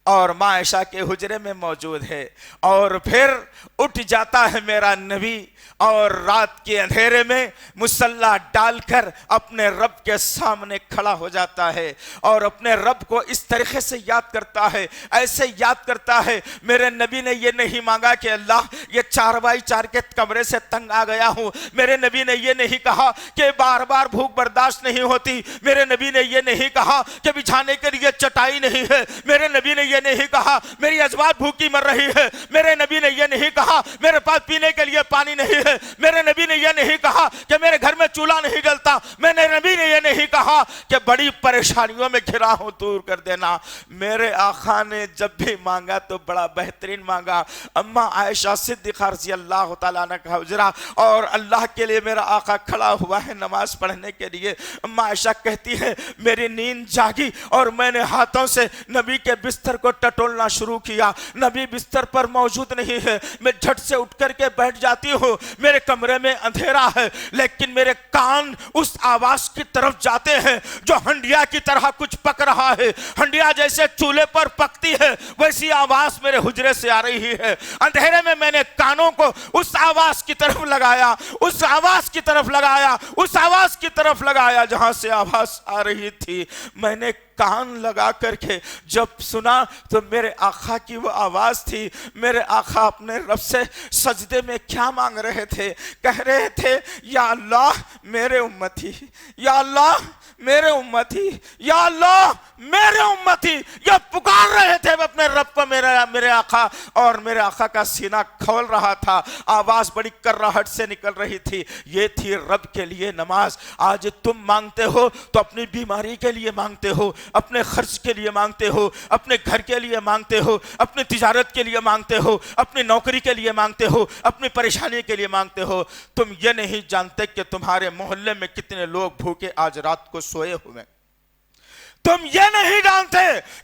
اور ماں عائشہ کے حجرے میں موجود ہے, اور پھر اٹھ جاتا ہے میرا نبی, اور رات کے اندھیرے میں مصلی ڈال کر اپنے رب کے سامنے کھڑا ہو جاتا ہے, اور اپنے رب کو اس طریقے سے یاد کرتا ہے, ایسے یاد کرتا ہے. میرے نبی نے یہ نہیں مانگا کہ اللہ یہ 4x4 کے کمرے سے تنگ آ گیا ہوں. میرے نبی نے یہ نہیں کہا کہ بار بار بھوک برداشت نہیں ہوتی. میرے نبی نے یہ نہیں کہا کہ بچھانے کے لیے چٹائی نہیں ہے. میرے نبی نے یہ نہیں کہا میری ازواج بھوکی مر رہی ہے. میرے نبی نے یہ نہیں کہا میرے پاس پینے کے لیے پانی نہیں ہے. میرے نبی نے یہ نہیں کہا کہ میرے گھر میں چولہا نہیں جلتا. میرے نبی نے یہ نہیں نہیں کہا کہ بڑی پریشانیوں میں گھرا ہوں دور کر دینا. میرے آقا نے جب بھی مانگا تو بڑا بہترین مانگا. اماں عائشہ صدیقہ رضی اللہ تعالیٰ عنہ کا حجرہ اور اللہ کے لیے میرا آقا کھڑا ہوا ہے نماز پڑھنے کے لیے. اماں عائشہ کہتی ہے میری نیند جاگی اور میں نے ہاتھوں سے نبی کے بستر کو ٹٹولنا شروع کیا. نبی بستر پر موجود نہیں ہے. میں جھٹ سے اٹھ کر کے بیٹھ جاتی ہوں. میرے کمرے میں اندھیرا ہے لیکن میرے کان اس آواز کی طرف جاتے ہیں جو ہنڈیا کی طرح کچھ پک رہا ہے. ہنڈیا جیسے چولہے پر پکتی ہے ویسی آواز میرے حجرے سے آ رہی ہے. اندھیرے میں میں نے کانوں کو اس آواز کی طرف لگایا, اس آواز کی طرف لگایا, اس آواز کی طرف لگایا جہاں سے آواز آ رہی تھی. میں نے کان لگا کر کے جب سنا تو میرے آقا کی وہ آواز تھی. میرے آقا اپنے رب سے سجدے میں کیا مانگ رہے تھے؟ کہہ رہے تھے یا اللہ میرے امتی, یا اللہ میرے امتی, یا اللہ میرے امتی. یہ پکار رہے تھے اپنے رب کو. میرے آقا اور میرے آقا کا سینہ کھول رہا تھا. آواز بڑی کرراہٹ سے نکل رہی تھی. یہ تھی رب کے لیے نماز. آج تم مانگتے ہو تو اپنی بیماری کے لیے مانگتے ہو, اپنے خرچ کے لیے مانگتے ہو, اپنے گھر کے لیے مانگتے ہو, اپنی تجارت کے لیے مانگتے ہو, اپنی نوکری کے لیے مانگتے ہو, اپنی پریشانی کے لیے مانگتے ہو. تم یہ نہیں جانتے کہ تمہارے محلے میں کتنے لوگ بھوکے آج رات کو سوئے ہوئے. تم یہ نہیں جانتے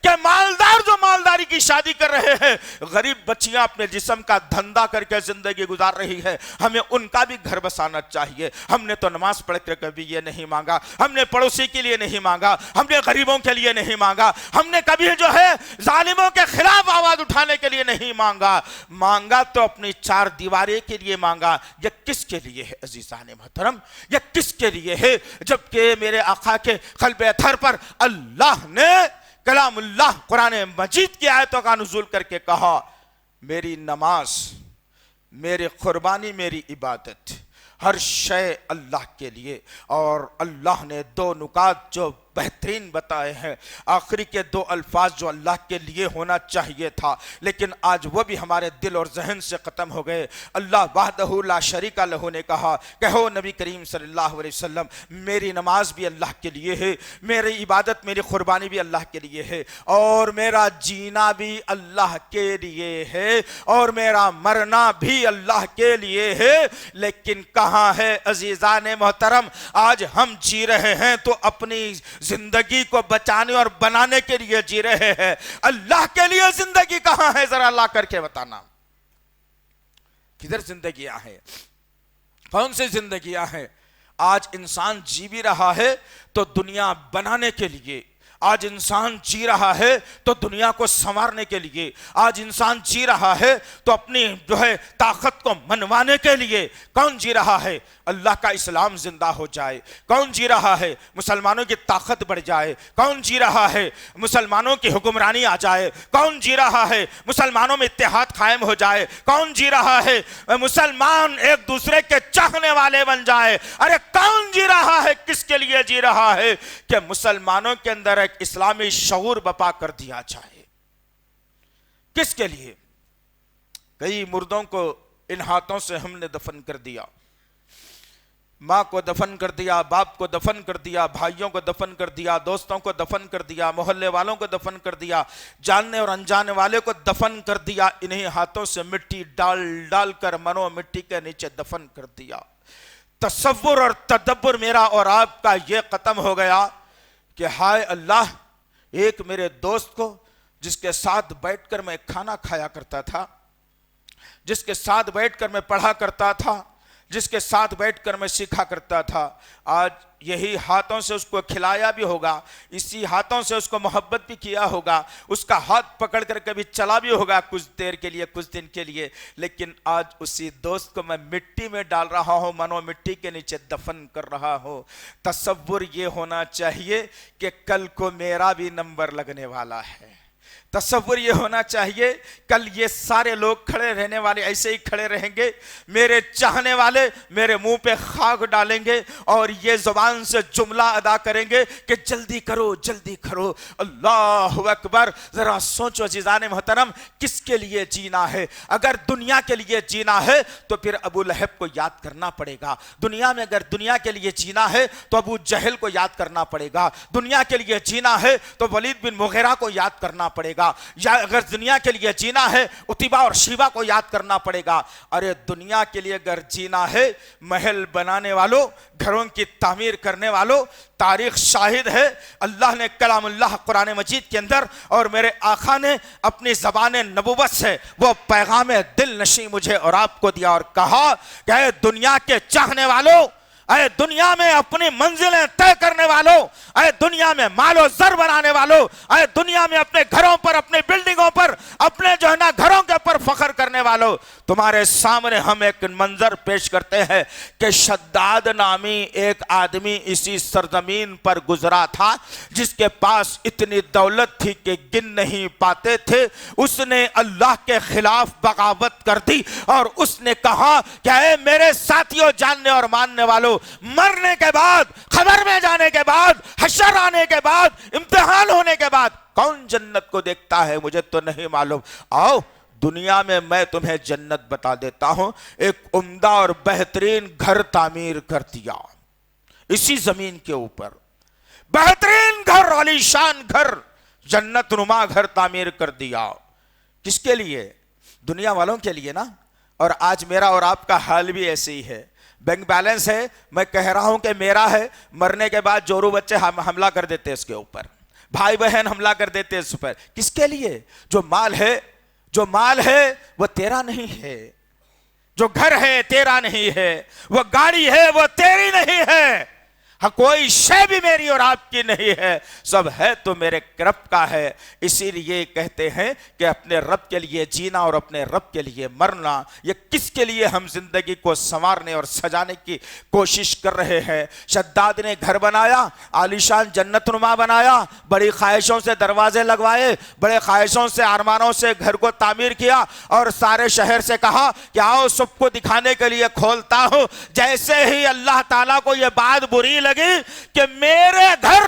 کہ مالدار جو مالداری کی شادی کر رہے ہیں, غریب بچیاں اپنے جسم کا دھندا کر کے زندگی گزار رہی ہے. ہمیں ان کا بھی گھر بسانا چاہیے. ہم نے تو نماز پڑھ کر کبھی یہ نہیں مانگا, ہم نے پڑوسی کے لیے نہیں مانگا, ہم نے غریبوں کے لیے نہیں مانگا, ہم نے کبھی جو ہے ظالموں کے خلاف آواز اٹھانے کے لیے نہیں مانگا. مانگا تو اپنی چار دیواری کے لیے مانگا. یہ کس کے لیے ہے عزیزان محترم؟ یہ کس کے لیے ہے؟ جبکہ میرے آقا کے قلب اطہر پر اللہ نے کلام اللہ قرآن مجید کی آیتوں کا نزول کر کے کہا میری نماز, میری قربانی, میری عبادت, ہر شے اللہ کے لیے. اور اللہ نے دو نکات جو بہترین بتائے ہیں, آخری کے دو الفاظ جو اللہ کے لیے ہونا چاہیے تھا لیکن آج وہ بھی ہمارے دل اور ذہن سے ختم ہو گئے. اللہ وحدہ لا شریک لہ نے کہا, کہو نبی کریم صلی اللہ علیہ وسلم میری نماز بھی اللہ کے لیے ہے, میری عبادت میری قربانی بھی اللہ کے لیے ہے, اور میرا جینا بھی اللہ کے لیے ہے, اور میرا مرنا بھی اللہ کے لیے ہے. لیکن کہاں ہے عزیزان محترم؟ آج ہم جی رہے ہیں تو اپنی زندگی کو بچانے اور بنانے کے لیے جی رہے ہیں. اللہ کے لیے زندگی کہاں ہے؟ ذرا لا کر کے بتانا. کدھر زندگیاں ہیں؟ کون سی زندگیاں ہیں؟ آج انسان جی بھی رہا ہے تو دنیا بنانے کے لیے. آج انسان جی رہا ہے تو دنیا کو سنوارنے کے لیے. آج انسان جی رہا ہے تو اپنی جو ہے طاقت کو منوانے کے لیے. کون جی رہا ہے؟ اللہ کا اسلام زندہ ہو جائے. کون جی رہا ہے؟ مسلمانوں کی طاقت بڑھ جائے. کون جی رہا ہے؟ مسلمانوں کی حکمرانی آ جائے. کون جی رہا ہے؟ مسلمانوں میں اتحاد قائم ہو جائے. کون جی رہا ہے؟ مسلمان ایک دوسرے کے چاہنے والے بن جائے. ارے کون جی رہا ہے؟ کس کے لیے جی رہا ہے؟ کہ مسلمانوں کے اندر ایک اسلامی شعور بپا کر دیا جائے. کس کے لیے؟ کئی مردوں کو ان ہاتھوں سے ہم نے دفن کر دیا. ماں کو دفن کر دیا, باپ کو دفن کر دیا, بھائیوں کو دفن کر دیا, دوستوں کو دفن کر دیا, محلے والوں کو دفن کر دیا, جاننے اور انجانے والے کو دفن کر دیا. انہی ہاتھوں سے مٹی ڈال ڈال کر منو مٹی کے نیچے دفن کر دیا. تصور اور تدبر میرا اور آپ کا یہ ختم ہو گیا کہ ہائے اللہ, ایک میرے دوست کو جس کے ساتھ بیٹھ کر میں کھانا کھایا کرتا تھا, جس کے ساتھ بیٹھ کر میں پڑھا کرتا تھا, جس کے ساتھ بیٹھ کر میں سیکھا کرتا تھا, آج یہی ہاتھوں سے اس کو کھلایا بھی ہوگا, اسی ہاتھوں سے اس کو محبت بھی کیا ہوگا, اس کا ہاتھ پکڑ کر کبھی چلا بھی ہوگا کچھ دیر کے لیے, کچھ دن کے لیے. لیکن آج اسی دوست کو میں مٹی میں ڈال رہا ہوں, منو مٹی کے نیچے دفن کر رہا ہوں. تصور یہ ہونا چاہیے کہ کل کو میرا بھی نمبر لگنے والا ہے. تصور یہ ہونا چاہیے کل یہ سارے لوگ کھڑے رہنے والے ایسے ہی کھڑے رہیں گے، میرے چاہنے والے میرے منہ پہ خاک ڈالیں گے اور یہ زبان سے جملہ ادا کریں گے کہ جلدی کرو جلدی کرو۔ اللہ اکبر! ذرا سوچو عزیزان محترم، کس کے لیے جینا ہے؟ اگر دنیا کے لیے جینا ہے تو پھر ابو لہب کو یاد کرنا پڑے گا، دنیا میں اگر دنیا کے لیے جینا ہے تو ابو جہل کو یاد کرنا پڑے گا، دنیا کے لیے جینا ہے تو ولید بن مغیرہ کو یاد کرنا پڑے گا، یا اگر دنیا کے لیے جینا ہے عتبہ اور شیبہ کو یاد کرنا پڑے گا۔ ارے دنیا کے لیے اگر جینا ہے، محل بنانے والوں، گھروں کی تعمیر کرنے والوں، تاریخ شاہد ہے، اللہ نے کلام اللہ قرآن مجید کے اندر اور میرے آقا نے اپنی زبان نبوت سے وہ پیغام دل نشیں مجھے اور آپ کو دیا اور کہا کہ اے دنیا کے چاہنے والوں، اے دنیا میں اپنی منزلیں طے کرنے والوں، اے دنیا میں مال و زر بنانے والوں، اے دنیا میں اپنے گھروں پر، اپنے بلڈنگوں پر، اپنے جو ہے نا گھروں کے اوپر فخر کرنے والوں، تمہارے سامنے ہم ایک منظر پیش کرتے ہیں کہ شداد نامی ایک آدمی اسی سرزمین پر گزرا تھا جس کے پاس اتنی دولت تھی کہ گن نہیں پاتے تھے۔ اس نے اللہ کے خلاف بغاوت کر دی اور اس نے کہا کہ اے میرے ساتھیوں، جاننے اور ماننے والوں، مرنے کے بعد، خبر میں جانے کے بعد، حشر آنے کے بعد، امتحان ہونے کے بعد کون جنت کو دیکھتا ہے؟ مجھے تو نہیں معلوم۔ آؤ دنیا میں میں تمہیں جنت بتا دیتا ہوں۔ ایک عمدہ اور بہترین گھر تعمیر کر دیا اسی زمین کے اوپر، بہترین گھر، عالی شان گھر، جنت نما گھر تعمیر کر دیا۔ کس کے لیے؟ دنیا والوں کے لیے نا۔ اور آج میرا اور آپ کا حال بھی ایسے ہی ہے۔ بینک بیلنس ہے، میں کہہ رہا ہوں کہ میرا ہے، مرنے کے بعد جورو بچے حملہ کر دیتے اس کے اوپر، بھائی بہن حملہ کر دیتے اس پر۔ کس کے لیے؟ جو مال ہے وہ تیرا نہیں ہے، جو گھر ہے تیرا نہیں ہے، وہ گاڑی ہے وہ تیری نہیں ہے، کوئی شے بھی میری اور آپ کی نہیں ہے، سب ہے تو میرے رب کا ہے۔ اسی لیے کہتے ہیں کہ اپنے رب کے لیے جینا اور اپنے رب کے لیے مرنا، یہ کس کے لیے ہم زندگی کو سنوارنے اور سجانے کی کوشش کر رہے ہیں۔ شداد نے گھر بنایا، عالیشان جنت نما بنایا، بڑی خواہشوں سے دروازے لگوائے، بڑے خواہشوں سے ارمانوں سے گھر کو تعمیر کیا اور سارے شہر سے کہا کہ آؤ سب کو دکھانے کے لیے کھولتا ہوں۔ جیسے ہی اللہ تعالیٰ کو یہ بات بری لگی کہ میرے گھر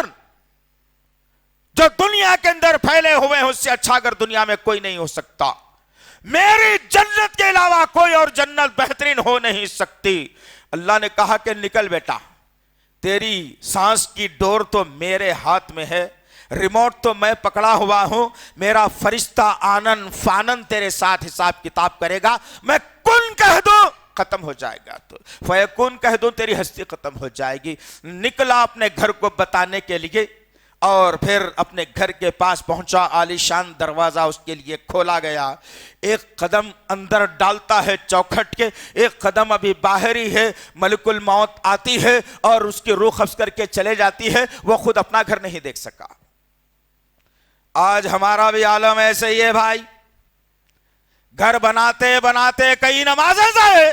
جو دنیا کے اندر پھیلے ہوئے ہیں اس سے اچھا اگر دنیا میں کوئی نہیں ہو سکتا، میری جنت کے علاوہ کوئی اور جنت بہترین ہو نہیں سکتی، اللہ نے کہا کہ نکل بیٹا، تیری سانس کی ڈور تو میرے ہاتھ میں ہے، ریموٹ تو میں پکڑا ہوا ہوں، میرا فرشتہ آنن فانن تیرے ساتھ حساب کتاب کرے گا، میں کن کہہ دوں ختم ہو جائے گا، تو فیکون کہہ دوں تیری ہستی ختم ہو جائے گی۔ نکلا اپنے گھر کو بتانے کے لیے اور پھر اپنے گھر کے پاس پہنچا، عالی شان دروازہ اس کے لیے کھولا گیا، ایک قدم اندر ڈالتا ہے چوکھٹ کے، ایک قدم ابھی باہر ہی ہے، ملک الموت آتی ہے اور اس کی روح قبض کر کے چلے جاتی ہے، وہ خود اپنا گھر نہیں دیکھ سکا۔ آج ہمارا بھی عالم ایسے ہی ہے بھائی، گھر بناتے بناتے کئی نمازیں ضائع،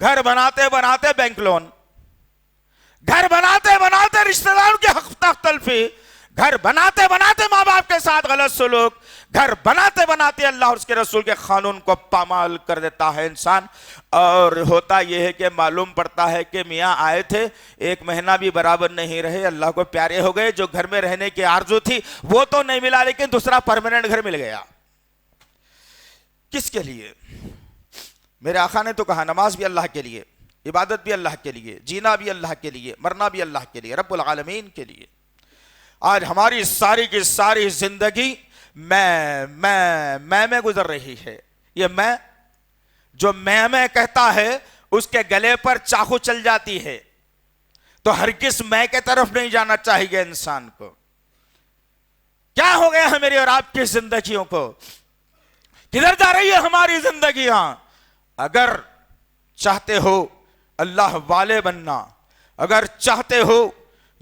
گھر بناتے بناتے بینک لون، گھر بناتے بناتے رشتہ داروں کی حق تلفی، گھر بناتے بناتے ماں باپ کے ساتھ غلط سلوک، گھر بناتے بناتے اللہ اور اس کے رسول کے قانون کو پامال کر دیتا ہے انسان۔ اور ہوتا یہ ہے کہ معلوم پڑتا ہے کہ میاں آئے تھے، ایک مہینہ بھی برابر نہیں رہے، اللہ کو پیارے ہو گئے، جو گھر میں رہنے کی آرزو تھی وہ تو نہیں ملا لیکن دوسرا پرماننٹ گھر مل گیا۔ کس کے لیے؟ میرے آقا نے تو کہا نماز بھی اللہ کے لیے، عبادت بھی اللہ کے لیے، جینا بھی اللہ کے لیے، مرنا بھی اللہ کے لیے، رب العالمین کے لیے۔ آج ہماری ساری کی ساری زندگی میں گزر رہی ہے۔ یہ میں جو میں کہتا ہے اس کے گلے پر چاقو چل جاتی ہے، تو ہرگز میں کے طرف نہیں جانا چاہیے انسان کو۔ کیا ہو گیا ہے میری اور آپ کی زندگیوں کو؟ کدھر جا رہی ہے ہماری زندگیاں؟ اگر چاہتے ہو اللہ والے بننا، اگر چاہتے ہو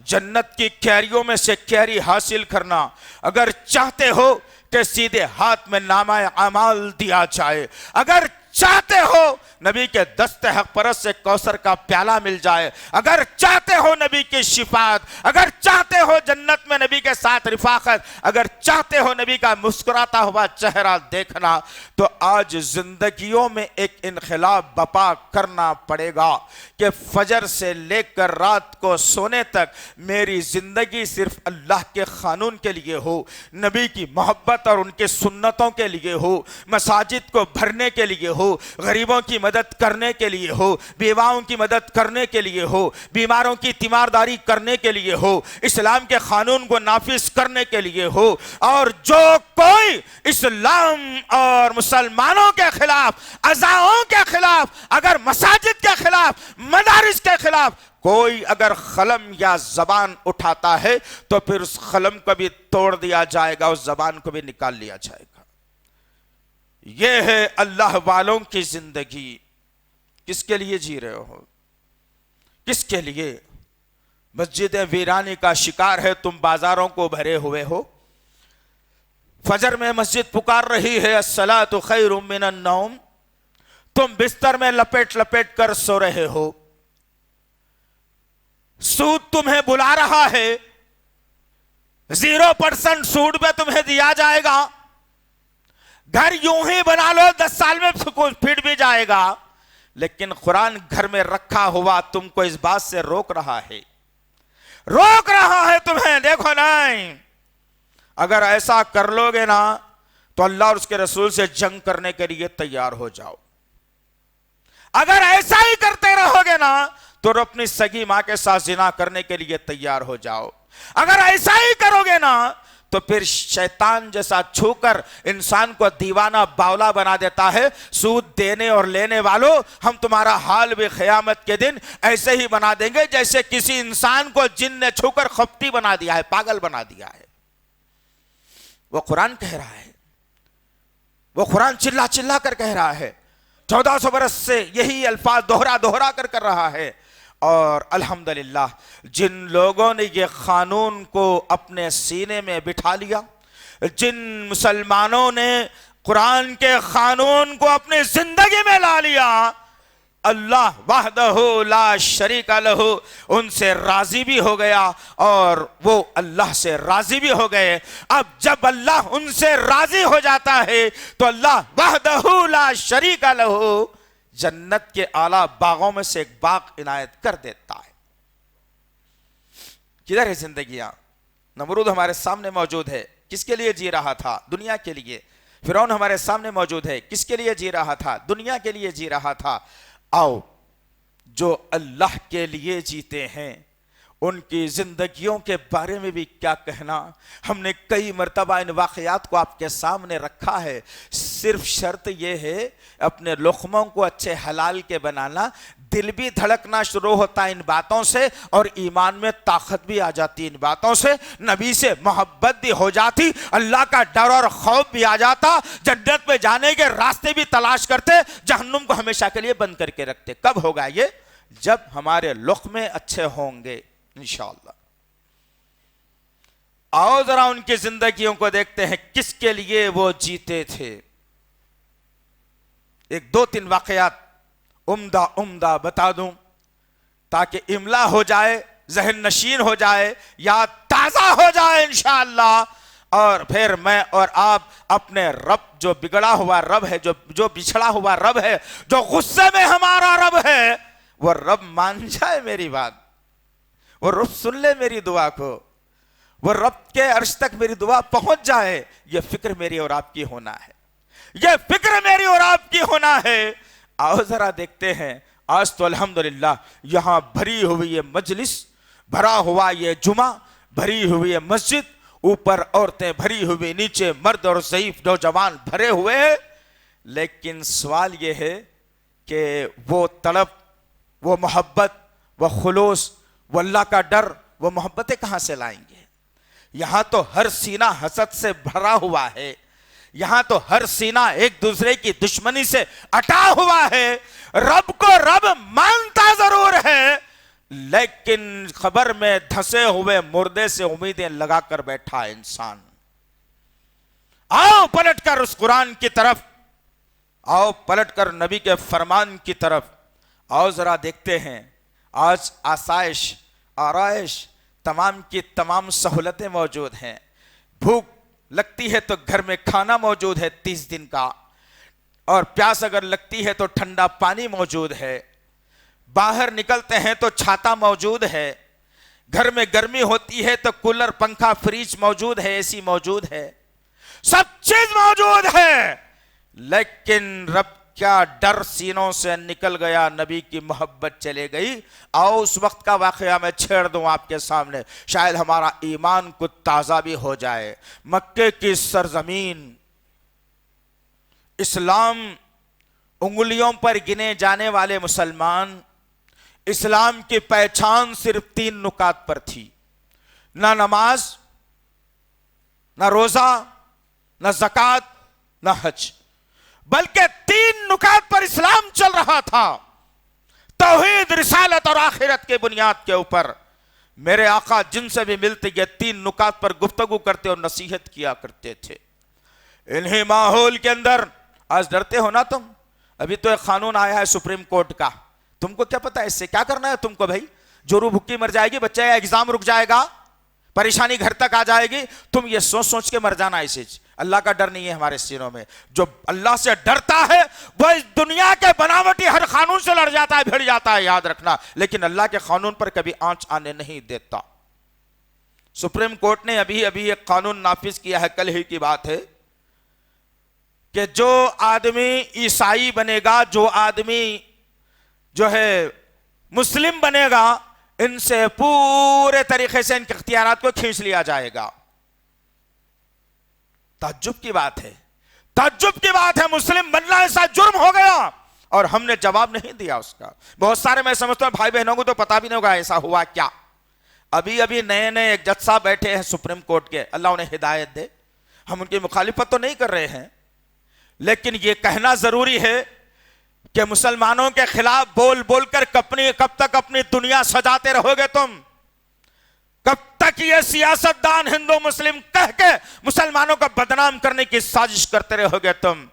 جنت کی کیریوں میں سے کیری حاصل کرنا، اگر چاہتے ہو کہ سیدھے ہاتھ میں نامہ اعمال دیا جائے، اگر چاہتے ہو نبی کے دست حق پرست سے کوثر کا پیالہ مل جائے، اگر چاہتے ہو نبی کی شفاعت، اگر چاہتے ہو جنت میں نبی کے ساتھ رفاقت، اگر چاہتے ہو نبی کا مسکراتا ہوا چہرہ دیکھنا، تو آج زندگیوں میں ایک انقلاب بپا کرنا پڑے گا کہ فجر سے لے کر رات کو سونے تک میری زندگی صرف اللہ کے قانون کے لیے ہو، نبی کی محبت اور ان کے سنتوں کے لیے ہو، مساجد کو بھرنے کے لیے ہو، غریبوں کی مدد کرنے کے لیے ہو، بیواؤں کی مدد کرنے کے لیے ہو، بیماروں کی تیمارداری کرنے کے لیے ہو، اسلام کے قانون کو نافذ کرنے کے لیے ہو۔ اور جو کوئی اسلام اور مسلمانوں کے خلاف، عزاؤں کے خلاف، اگر مساجد کے خلاف، مدارس کے خلاف کوئی اگر قلم یا زبان اٹھاتا ہے تو پھر اس قلم کو بھی توڑ دیا جائے گا، اس زبان کو بھی نکال لیا جائے گا۔ یہ ہے اللہ والوں کی زندگی۔ کس کے لیے جی رہے ہو؟ کس کے لیے؟ مسجدیں ویرانی کا شکار ہے، تم بازاروں کو بھرے ہوئے ہو۔ فجر میں مسجد پکار رہی ہے الصلاۃ خیر من النوم، تم بستر میں لپیٹ لپیٹ کر سو رہے ہو۔ سود تمہیں بلا رہا ہے، 0% سود پہ تمہیں دیا جائے گا، گھر یوں ہی بنا لو 10 سال میں پھٹ بھی جائے گا، لیکن قرآن گھر میں رکھا ہوا تم کو اس بات سے روک رہا ہے تمہیں۔ دیکھو نہیں، اگر ایسا کر لو گے نا تو اللہ اور اس کے رسول سے جنگ کرنے کے لیے تیار ہو جاؤ۔ اگر ایسا ہی کرتے رہو گے نا تو اپنی سگی ماں کے ساتھ زنا کرنے کے لیے تیار ہو جاؤ۔ اگر ایسا ہی کرو گے نا تو پھر شیطان جیسا چھو کر انسان کو دیوانہ باولا بنا دیتا ہے۔ سود دینے اور لینے والوں، ہم تمہارا حال بھی قیامت کے دن ایسے ہی بنا دیں گے جیسے کسی انسان کو جن نے چھو کر خپتی بنا دیا ہے، پاگل بنا دیا ہے۔ وہ قرآن کہہ رہا ہے، وہ قرآن چلا چلا کر کہہ رہا ہے، 1400 برس سے یہی الفاظ دوہرا کر رہا ہے۔ اور الحمدللہ جن لوگوں نے یہ قانون کو اپنے سینے میں بٹھا لیا، جن مسلمانوں نے قرآن کے قانون کو اپنی زندگی میں لا لیا، اللہ وحدہ لا شریک لہ ان سے راضی بھی ہو گیا اور وہ اللہ سے راضی بھی ہو گئے۔ اب جب اللہ ان سے راضی ہو جاتا ہے تو اللہ وحدہ لا شریک لہ جنت کے اعلیٰ باغوں میں سے ایک باغ عنایت کر دیتا ہے۔ کدھر ہے زندگیاں؟ نمرود ہمارے سامنے موجود ہے، کس کے لیے جی رہا تھا؟ دنیا کے لیے۔ فرعون ہمارے سامنے موجود ہے، کس کے لیے جی رہا تھا؟ دنیا کے لیے جی رہا تھا۔ آؤ جو اللہ کے لیے جیتے ہیں ان کی زندگیوں کے بارے میں بھی کیا کہنا۔ ہم نے کئی مرتبہ ان واقعات کو آپ کے سامنے رکھا ہے، صرف شرط یہ ہے اپنے لقموں کو اچھے حلال کے بنانا۔ دل بھی دھڑکنا شروع ہوتا ہے ان باتوں سے، اور ایمان میں طاقت بھی آ جاتی ان باتوں سے، نبی سے محبت بھی ہو جاتی، اللہ کا ڈر اور خوف بھی آ جاتا، جنت میں جانے کے راستے بھی تلاش کرتے، جہنم کو ہمیشہ کے لیے بند کر کے رکھتے۔ کب ہوگا یہ؟ جب ہمارے لقمے اچھے ہوں گے انشاءاللہ۔ آؤ ذرا ان کی زندگیوں کو دیکھتے ہیں، کس کے لیے وہ جیتے تھے۔ ایک 2-3 واقعات عمدہ بتا دوں تاکہ املا ہو جائے، ذہن نشین ہو جائے، یاد تازہ ہو جائے انشاءاللہ، اور پھر میں اور آپ اپنے رب، جو بگڑا ہوا رب ہے، جو بچھڑا ہوا رب ہے، جو غصے میں ہمارا رب ہے، وہ رب مان جائے میری بات، وہ رب سن لے میری دعا کو، وہ رب کے عرش تک میری دعا پہنچ جائے۔ یہ فکر میری اور آپ کی ہونا ہے، یہ فکر میری اور آپ کی ہونا ہے۔ آؤ ذرا دیکھتے ہیں، آج تو الحمدللہ یہاں بھری ہوئی یہ مجلس، بھرا ہوا یہ جمعہ، بھری ہوئی یہ مسجد، اوپر عورتیں بھری ہوئی، نیچے مرد اور ضعیف نوجوان بھرے ہوئے ہیں، لیکن سوال یہ ہے کہ وہ تڑپ، وہ محبت، وہ خلوص، وہ اللہ کا ڈر، وہ محبتیں کہاں سے لائیں گے؟ یہاں تو ہر سینہ حسد سے بھرا ہوا ہے، یہاں تو ہر سینہ ایک دوسرے کی دشمنی سے اٹا ہوا ہے۔ رب کو رب مانتا ضرور ہے، لیکن خبر میں دھسے ہوئے مردے سے امیدیں لگا کر بیٹھا ہے انسان۔ آؤ پلٹ کر اس قرآن کی طرف آؤ پلٹ کر نبی کے فرمان کی طرف آؤ ذرا دیکھتے ہیں. آج آسائش آرائش تمام کی تمام سہولتیں موجود ہیں. بھوک لگتی ہے تو گھر میں کھانا موجود ہے 30 دن کا, اور پیاس اگر لگتی ہے تو ٹھنڈا پانی موجود ہے. باہر نکلتے ہیں تو چھاتا موجود ہے. گھر میں گرمی ہوتی ہے تو کولر پنکھا فریج موجود ہے, اے سی موجود ہے, سب چیز موجود ہے. لیکن رب کیا ڈر سینوں سے نکل گیا, نبی کی محبت چلے گئی. آؤ اس وقت کا واقعہ میں چھیڑ دوں آپ کے سامنے, شاید ہمارا ایمان کو تازہ بھی ہو جائے. مکے کی سرزمین, اسلام انگلیوں پر گنے جانے والے مسلمان, اسلام کی پہچان صرف 3 نکات پر تھی. نہ نماز, نہ روزہ, نہ زکوٰۃ, نہ حج, بلکہ 3 نکات پر اسلام چل رہا تھا. توحید, رسالت اور آخرت کے بنیاد کے اوپر. میرے آقا جن سے بھی ملتے یہ 3 نکات پر گفتگو کرتے اور نصیحت کیا کرتے تھے. انہی ماحول کے اندر آج ڈرتے ہو نا تم. ابھی تو ایک قانون آیا ہے سپریم کورٹ کا, تم کو کیا پتا ہے اس سے کیا کرنا ہے تم کو بھائی؟ جو روح بھوکی مر جائے گی, بچہ یا ایگزام رک جائے گا, پریشانی گھر تک آ جائے گی, تم یہ سوچ سوچ کے مر جانا. اسے اللہ کا ڈر نہیں ہے ہمارے سینوں میں. جو اللہ سے ڈرتا ہے وہ اس دنیا کے بناوٹی ہر قانون سے لڑ جاتا ہے, بھڑ جاتا ہے, یاد رکھنا. لیکن اللہ کے قانون پر کبھی آنچ آنے نہیں دیتا. سپریم کورٹ نے ابھی ایک قانون نافذ کیا ہے, کل ہی کی بات ہے, کہ جو آدمی عیسائی بنے گا, جو آدمی جو ہے مسلم بنے گا, ان سے پورے طریقے سے ان کے اختیارات کو کھینچ لیا جائے گا. تعجب کی بات ہے, تعجب کی بات ہے. مسلم بننا ایسا جرم ہو گیا اور ہم نے جواب نہیں دیا اس کا. بہت سارے میں سمجھتا ہوں بھائی بہنوں کو تو پتا بھی نہیں ہوگا ایسا ہوا کیا. ابھی نئے ایک جج صاحب بیٹھے ہیں سپریم کورٹ کے, اللہ انہیں ہدایت دے. ہم ان کی مخالفت تو نہیں کر رہے ہیں, لیکن یہ کہنا ضروری ہے کہ مسلمانوں کے خلاف بول بول کر کب تک اپنی دنیا سجاتے رہو گے تم؟ کب تک یہ سیاستدان ہندو مسلم کہہ کے مسلمانوں کو بدنام کرنے کی سازش کرتے رہو گے تم؟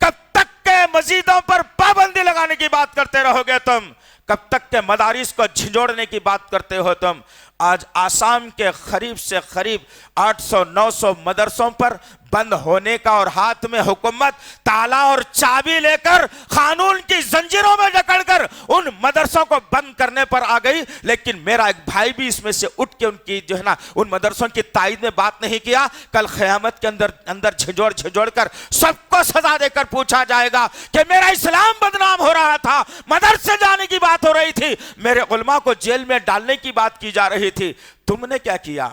کب تک کے مسجدوں پر پابندی لگانے کی بات کرتے رہو گے تم؟ کب تک کے مدارس کو جھنجھوڑنے کی بات کرتے ہو تم؟ آج آسام کے قریب سے قریب 800-900 مدرسوں پر بند ہونے کا, اور ہاتھ میں حکومت تالا اور چابی لے کر قانون کی زنجیروں میں جکڑ کر ان مدرسوں کو بند کرنے پر آ گئی. لیکن میرا ایک بھائی بھی اس میں سے اٹھ کے ان کی جو ہے نا ان مدرسوں کی تائید میں بات نہیں کیا. کل قیامت کے اندر جھنجھوڑ کر سب کو سزا دے کر پوچھا جائے گا کہ میرا اسلام بدنام ہو رہا تھا, مدرسے جانے کی بات ہو رہی تھی, میرے علماء کو جیل میں ڈالنے کی بات کی جا رہی تھی, تم نے کیا کیا؟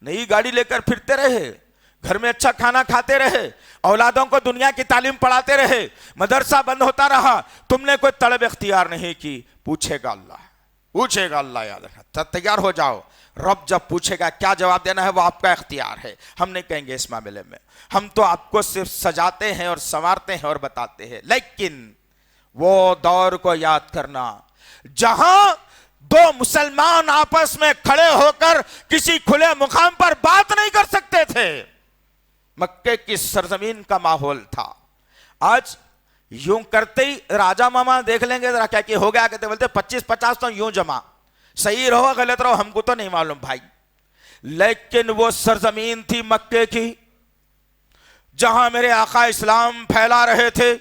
نئی گاڑی لے کر پھرتے رہے, گھر میں اچھا کھانا کھاتے رہے, اولادوں کو دنیا کی تعلیم پڑھاتے رہے, مدرسہ بند ہوتا رہا, تم نے کوئی طلب اختیار نہیں کی. پوچھے گا اللہ, یاد رکھنا. تیار ہو جاؤ, رب جب پوچھے گا کیا جواب دینا ہے وہ آپ کا اختیار ہے. ہم نہیں کہیں گے اس معاملے میں, ہم تو آپ کو صرف سجاتے ہیں اور سنوارتے ہیں اور بتاتے ہیں. لیکن وہ دور کو یاد کرنا جہاں 2 مسلمان آپس میں کھڑے ہو کر کسی کھلے مقام پر بات نہیں کر سکتے تھے. مکے کی سرزمین کا ماحول تھا. آج یوں کرتے ہی راجہ ماما دیکھ لیں گے ذرا کیا کہ ہو گیا, کہتے بولتے 25-50 تو یوں جمع, صحیح رہو غلط رہو ہم کو تو نہیں معلوم بھائی. لیکن وہ سرزمین تھی مکے کی جہاں میرے آقا اسلام پھیلا رہے تھے.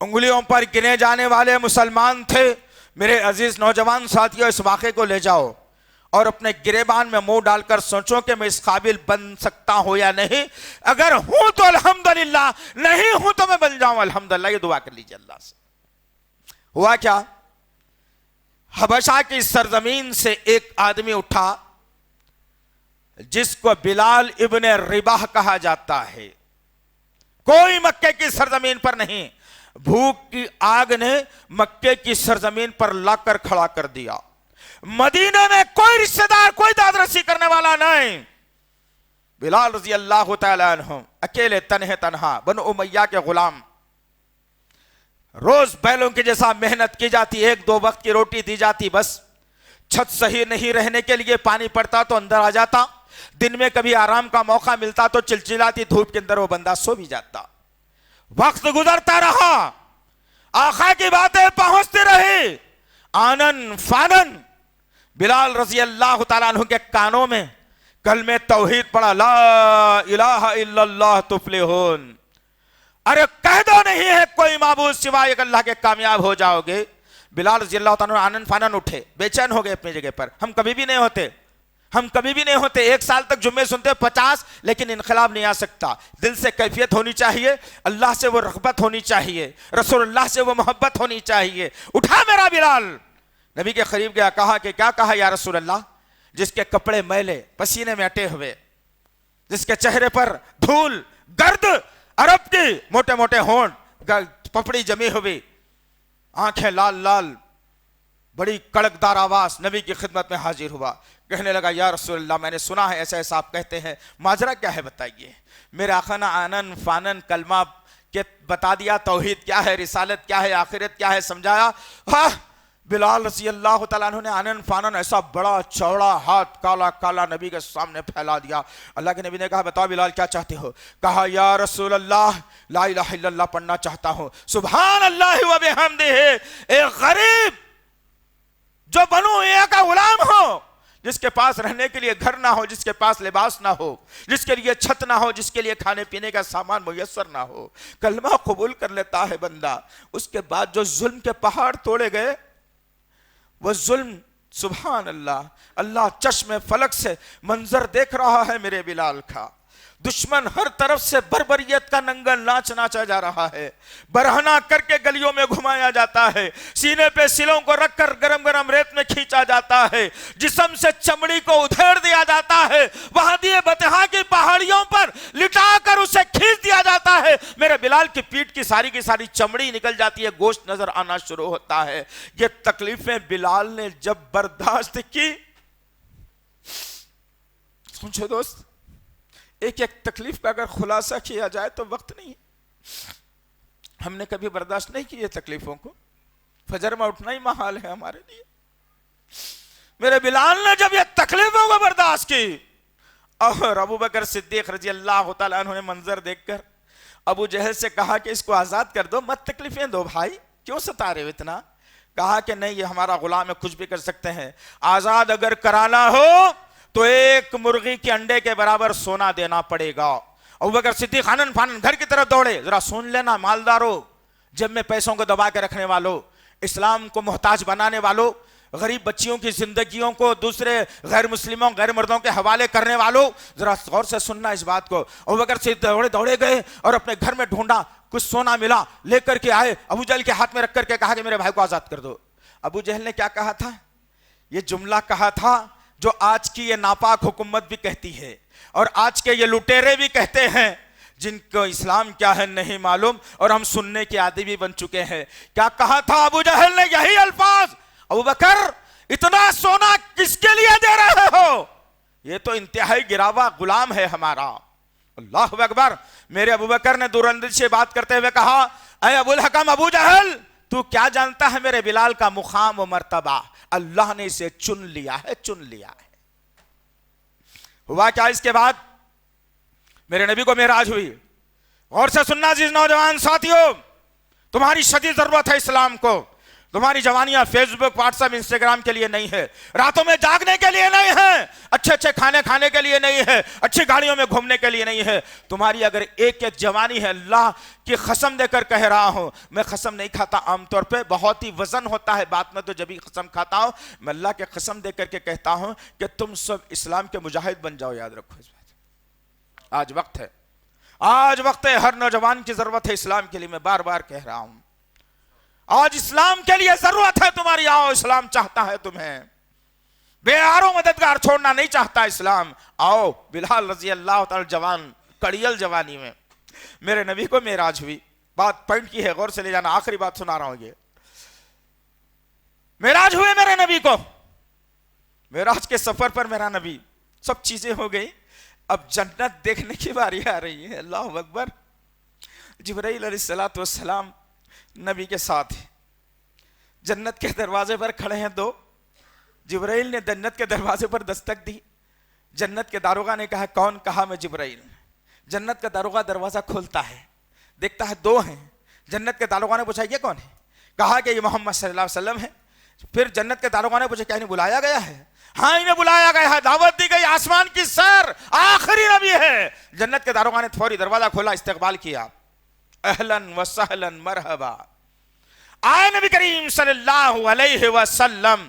انگلیوں پر گنے جانے والے مسلمان تھے. میرے عزیز نوجوان ساتھیوں, اس واقعے کو لے جاؤ اور اپنے گریبان میں منہ ڈال کر سوچو کہ میں اس قابل بن سکتا ہوں یا نہیں. اگر ہوں تو الحمدللہ, نہیں ہوں تو میں بن جاؤں الحمدللہ. یہ دعا کر لیجیے اللہ سے. ہوا کیا؟ حبشہ کی سرزمین سے ایک آدمی اٹھا جس کو بلال ابن رباح کہا جاتا ہے. کوئی مکے کی سرزمین پر نہیں, بھوک کی آگ نے مکے کی سرزمین پر لا کر کھڑا کر دیا. مدینے میں کوئی رشتہ دار, کوئی داد رسی کرنے والا نہیں. بلال رضی اللہ تعالیٰ عنہ اکیلے تنہا, بنو امیہ کے غلام, روز بیلوں کی جیسا محنت کی جاتی, 1-2 وقت کی روٹی دی جاتی, بس چھت صحیح نہیں رہنے کے لیے پانی پڑتا تو اندر آ جاتا, دن میں کبھی آرام کا موقع ملتا تو چلچلاتی دھوپ کے اندر وہ بندہ سو بھی جاتا. وقت گزرتا رہا، آقا کی باتیں پہنچتی رہی، آنن فانن بلال رضی اللہ تعالیٰ عنہ کے کانوں میں کلمہ توحید پڑھا، لا الہ الا اللہ تفلحون، ارے کہہ دو نہیں ہے کوئی معبود سوائے ایک اللہ کے، کامیاب ہو جاؤ گے۔ بلال رضی اللہ تعالیٰ عنہ آنن فانن اٹھے، بے چین ہو گئے اپنی جگہ پر۔ ہم کبھی بھی نہیں ہوتے، ایک سال تک جمعے سنتے 50، لیکن انقلاب نہیں آ سکتا۔ دل سے کیفیت ہونی چاہیے، اللہ سے وہ رغبت ہونی چاہیے، رسول اللہ سے وہ محبت ہونی چاہیے۔ اٹھا میرا بلال، نبی کے قریب گیا، کہا کہ کیا کہا یا رسول اللہ؟ جس کے کپڑے میلے، پسینے میں اٹے ہوئے، جس کے چہرے پر دھول گرد عرب کی، موٹے موٹے ہونٹ، پپڑی جمی ہوئی، آنکھیں لال لال، بڑی کڑکدار آواز، نبی کی خدمت میں حاضر ہوا، کہنے لگا یا رسول اللہ میں نے سنا ہے ایسا ایسا آپ کہتے ہیں، ماجرا کیا ہے بتائیے۔ میرے آقا نے آنن فانن کلمہ کے بتا دیا، توحید کیا ہے، رسالت کیا ہے، آخرت کیا ہے سمجھایا۔ بلال رضی اللہ تعالیٰ عنہ نے آنن فانن ایسا بڑا چوڑا ہاتھ کالا کالا نبی کے سامنے پھیلا دیا۔ اللہ کے نبی نے کہا بتاؤ بلال کیا چاہتے ہو؟ کہا یا رسول اللہ لا الہ الا اللہ پڑھنا چاہتا ہوں۔ سبحان اللہ و بحمدہ، ایک غریب جو بنو امیہ کا غلام ہو، جس کے پاس رہنے کے لیے گھر نہ ہو، جس کے پاس لباس نہ ہو، جس کے لیے چھت نہ ہو، جس کے لیے کھانے پینے کا سامان میسر نہ ہو، کلمہ قبول کر لیتا ہے بندہ۔ اس کے بعد جو ظلم کے پہاڑ توڑے گئے، وہ ظلم، سبحان اللہ، اللہ چشم فلک سے منظر دیکھ رہا ہے میرے بلال کا۔ دشمن ہر طرف سے بربریت کا ننگل ناچ ناچا جا رہا ہے، برہنہ کر کے گلیوں میں گھمایا جاتا ہے، سینے پہ سلوں کو رکھ کر گرم گرم ریت میں کھینچا جاتا ہے، جسم سے چمڑی کو ادھیڑ دیا جاتا ہے، وادی بطحا کی پہاڑیوں پر لٹا کر اسے کھینچ دیا جاتا ہے۔ میرے بلال کی پیٹ کی ساری چمڑی نکل جاتی ہے، گوشت نظر آنا شروع ہوتا ہے۔ یہ تکلیفیں بلال نے جب برداشت کی، سوچو دوست، ایک ایک تکلیف کا اگر خلاصہ کیا جائے تو وقت نہیں۔ ہم نے کبھی برداشت نہیں کی یہ تکلیفوں کو، فجر میں اٹھنا ہی محال ہے ہمارے لیے۔ میرے بلال نے جب یہ تکلیفوں کو برداشت کی، اور ابو بکر صدیق رضی اللہ تعالیٰ عنہ نے منظر دیکھ کر ابو جہل سے کہا کہ اس کو آزاد کر دو، مت تکلیفیں دو بھائی، کیوں ستا رہے ہو اتنا؟ کہا کہ نہیں، یہ ہمارا غلام ہے، کچھ بھی کر سکتے ہیں، آزاد اگر کرانا ہو تو ایک مرغی کے انڈے کے برابر سونا دینا پڑے گا۔ ابوبکر صدیق آنن فانن گھر کی طرف دوڑے، ذرا سن لینا مالدارو، جب میں پیسوں کو دبا کے رکھنے والوں، اسلام کو محتاج بنانے والوں، غریب بچیوں کی زندگیوں کو دوسرے غیر مسلموں غیر مردوں کے حوالے کرنے والوں، ذرا غور سے سننا اس بات کو۔ ابوبکر صدیق دوڑے گئے اور اپنے گھر میں ڈھونڈا، کچھ سونا ملا، لے کر کے آئے، ابو جہل کے ہاتھ میں رکھ کر کے کہا کہ میرے بھائی کو آزاد کر دو۔ ابو جہل نے کیا کہا تھا؟ یہ جملہ کہا تھا جو آج کی یہ ناپاک حکومت بھی کہتی ہے، اور آج کے یہ لٹیرے بھی کہتے ہیں، جن کو اسلام کیا ہے نہیں معلوم، اور ہم سننے کے عادی بھی بن چکے ہیں۔ کیا کہا تھا ابو جہل نے؟ یہی الفاظ، ابو بکر اتنا سونا کس کے لیے دے رہے ہو؟ یہ تو انتہائی گراوا غلام ہے ہمارا۔ اللہ اکبر۔ میرے ابو بکر نے دور اندیشی سے بات کرتے ہوئے کہا، اے ابو الحکم ابو جہل، تو کیا جانتا ہے میرے بلال کا مقام و مرتبہ؟ اللہ نے اسے چن لیا ہے، چن لیا ہے۔ ہوا کیا اس کے بعد؟ میرے نبی کو معراج ہوئی۔ غور سے سننا عزیز نوجوان ساتھیوں، تمہاری شدید ضرورت ہے اسلام کو۔ تمہاری جوانیاں فیس بک، واٹس ایپ، انسٹاگرام کے لیے نہیں ہے، راتوں میں جاگنے کے لیے نہیں ہے، اچھے اچھے کھانے کھانے کے لیے نہیں ہے، اچھی گاڑیوں میں گھومنے کے لیے نہیں ہے۔ تمہاری اگر ایک ایک جوانی ہے، اللہ کی قسم دے کر کہہ رہا ہوں، میں قسم نہیں کھاتا عام طور پہ، بہت ہی وزن ہوتا ہے بات میں تو جبھی قسم کھاتا ہوں، میں اللہ کے قسم دے کر کے کہتا ہوں کہ تم سب اسلام کے مجاہد بن جاؤ۔ یاد رکھو اس بات، آج وقت ہے، آج وقت ہے، ہر نوجوان کی ضرورت ہے اسلام کے لیے۔ میں بار بار کہہ رہا ہوں، آج اسلام کے لیے ضرورت ہے تمہاری، آؤ، اسلام چاہتا ہے تمہیں، بے یارو مددگار چھوڑنا نہیں چاہتا اسلام، آؤ۔ بلال رضی اللہ تعالی جوان، کڑیل جوانی میں میرے نبی کو معراج ہوئی۔ بات پوائنٹ کی ہے، غور سے لے جانا، آخری بات سنا رہا ہوں۔ یہ معراج ہوئے میرے نبی کو، معراج کے سفر پر میرا نبی، سب چیزیں ہو گئی، اب جنت دیکھنے کی باری آ رہی ہے۔ اللہ اکبر۔ جبرائیل علیہ السلام نبی کے ساتھ جنت کے دروازے پر کھڑے ہیں دو۔ جبرائیل نے جنت کے دروازے پر دستک دی، جنت کے داروغہ نے کہا کون؟ کہا میں جبرائیل۔ جنت کا داروغہ دروازہ کھولتا ہے، دیکھتا ہے دو ہیں. جنت کے داروغہ نے پوچھا یہ کون ہے؟ کہا کہ یہ محمد صلی اللہ علیہ وسلم ہے. پھر جنت کے داروغہ نے پوچھا کیا انہیں بلایا گیا ہے؟ ہاں انہیں بلایا گیا ہے, دعوت دی گئی, آسمان کی سر, آخری نبی ہے. جنت کے داروغہ نے فوری دروازہ کھولا, استقبال کیا, اہلاً و سہلاً مرحبا. آئے نبی کریم صلی اللہ علیہ وسلم,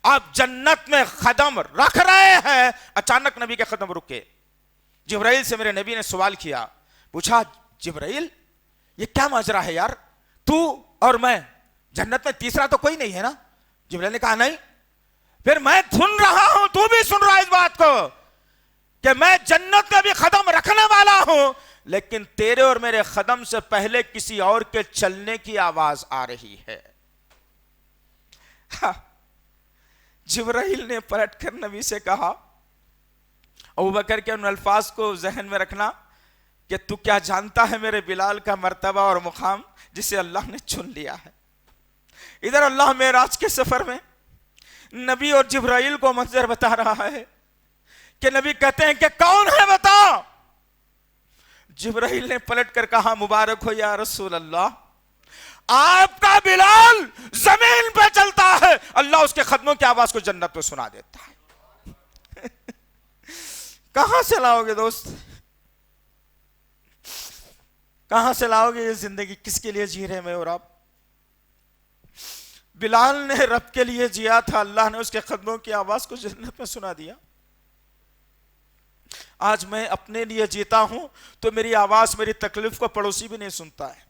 آپ جنت میں قدم رکھ رہے ہیں, اچانک نبی کے قدم رکے. جبرائیل سے میرے نبی نے سوال کیا, پوچھا جبرائیل یہ کیا ماجرا ہے یار, تو اور میں, جنت میں تیسرا تو کوئی نہیں ہے نا؟ جبرائیل نے کہا نہیں. پھر میں سن رہا ہوں, تو بھی سن رہا ہے اس بات کو کہ میں جنت میں بھی قدم رکھنے والا ہوں, لیکن تیرے اور میرے قدم سے پہلے کسی اور کے چلنے کی آواز آ رہی ہے. جبرائیل نے پلٹ کر نبی سے کہا, ابوبکر کے ان الفاظ کو ذہن میں رکھنا کہ تو کیا جانتا ہے میرے بلال کا مرتبہ اور مقام جسے اللہ نے چن لیا ہے. ادھر اللہ معراج کے سفر میں نبی اور جبرائیل کو منظر بتا رہا ہے کہ نبی کہتے ہیں کہ کون ہے بتا. جبرائیل نے پلٹ کر کہا مبارک ہو یا رسول اللہ, آپ کا بلال زمین پہ چلتا ہے, اللہ اس کے قدموں کی آواز کو جنت پہ سنا دیتا ہے. کہاں سے لاؤ گے دوست, کہاں سے لاؤ گے یہ زندگی؟ کس کے لیے جی رہے میں اور آپ؟ بلال نے رب کے لیے جیا تھا, اللہ نے اس کے قدموں کی آواز کو جنت میں سنا دیا. آج میں اپنے لیے جیتا ہوں تو میری آواز, میری تکلیف کو پڑوسی بھی نہیں سنتا ہے.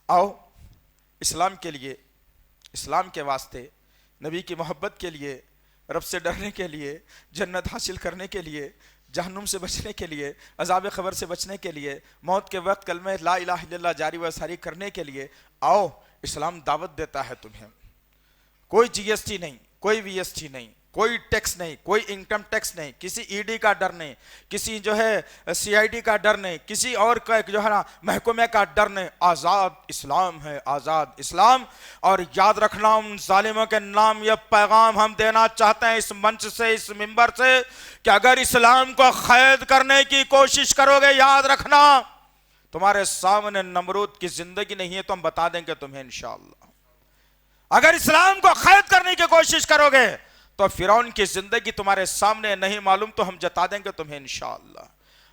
آؤ اسلام کے لیے, اسلام کے واسطے, نبی کی محبت کے لیے, رب سے ڈرنے کے لیے, جنت حاصل کرنے کے لیے, جہنم سے بچنے کے لیے, عذاب قبر سے بچنے کے لیے, موت کے وقت کلمہ لا الہ الا اللہ جاری و ساری کرنے کے لیے آؤ. اسلام دعوت دیتا ہے تمہیں. کوئی جی ایس ٹی نہیں, کوئی وی ایس ٹی نہیں, کوئی ٹیکس نہیں, کوئی انکم ٹیکس نہیں, کسی ای ڈی کا ڈر نہیں, کسی جو ہے سی آئی ڈی کا ڈر نہیں, کسی اور کا جو ہے نا محکمے کا ڈر نہیں. آزاد اسلام ہے, آزاد اسلام. اور یاد رکھنا ان ظالموں کے نام یہ پیغام ہم دینا چاہتے ہیں اس منچ سے, اس منبر سے, کہ اگر اسلام کو قید کرنے کی کوشش کرو گے, یاد رکھنا تمہارے سامنے نمرود کی زندگی نہیں ہے تو ہم بتا دیں گے تمہیں انشاءاللہ. اگر اسلام کو قید کرنے کی کوشش کرو گے تو فرعون کی زندگی تمہارے سامنے نہیں معلوم تو ہم جتا دیں گے تمہیں انشاءاللہ.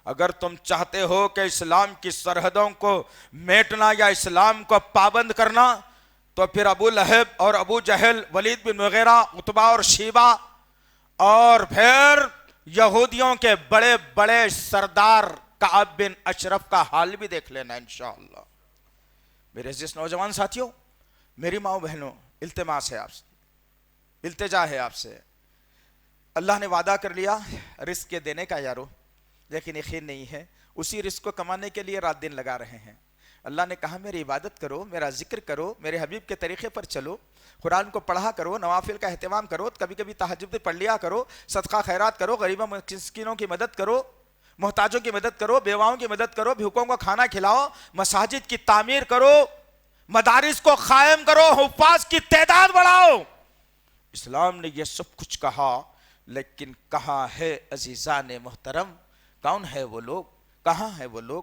اگر تم چاہتے ہو کہ اسلام کی سرحدوں کو میٹنا یا اسلام کو پابند کرنا تو پھر ابو لہب اور ابو جہل, ولید بن مغیرہ, عتبہ اور شیبہ, اور پھر یہودیوں کے بڑے بڑے سردار کعب بن اشرف کا حال بھی دیکھ لینا انشاءاللہ. میرے عزیز نوجوان ساتھیوں, میری ماں بہنوں, التماس ہے آپ سے, التجا ہے آپ سے. اللہ نے وعدہ کر لیا رزق کے دینے کا یارو, لیکن یقین نہیں ہے. اسی رزق کو کمانے کے لیے رات دن لگا رہے ہیں. اللہ نے کہا میری عبادت کرو, میرا ذکر کرو, میرے حبیب کے طریقے پر چلو, قرآن کو پڑھا کرو, نوافل کا اہتمام کرو, کبھی کبھی تہجد پڑھ لیا کرو, صدقہ خیرات کرو, غریبوں مسکینوں کی مدد کرو, محتاجوں کی مدد کرو, بیواؤں کی مدد کرو, بھوکوں کو کھانا کھلاؤ, مساجد کی تعمیر کرو, مدارس کو قائم کرو, حفاظ کی تعداد بڑھاؤ. اسلام نے یہ سب کچھ کہا, لیکن کہاں ہے عزیزان محترم, کون ہے وہ لوگ, کہاں ہے وہ لوگ؟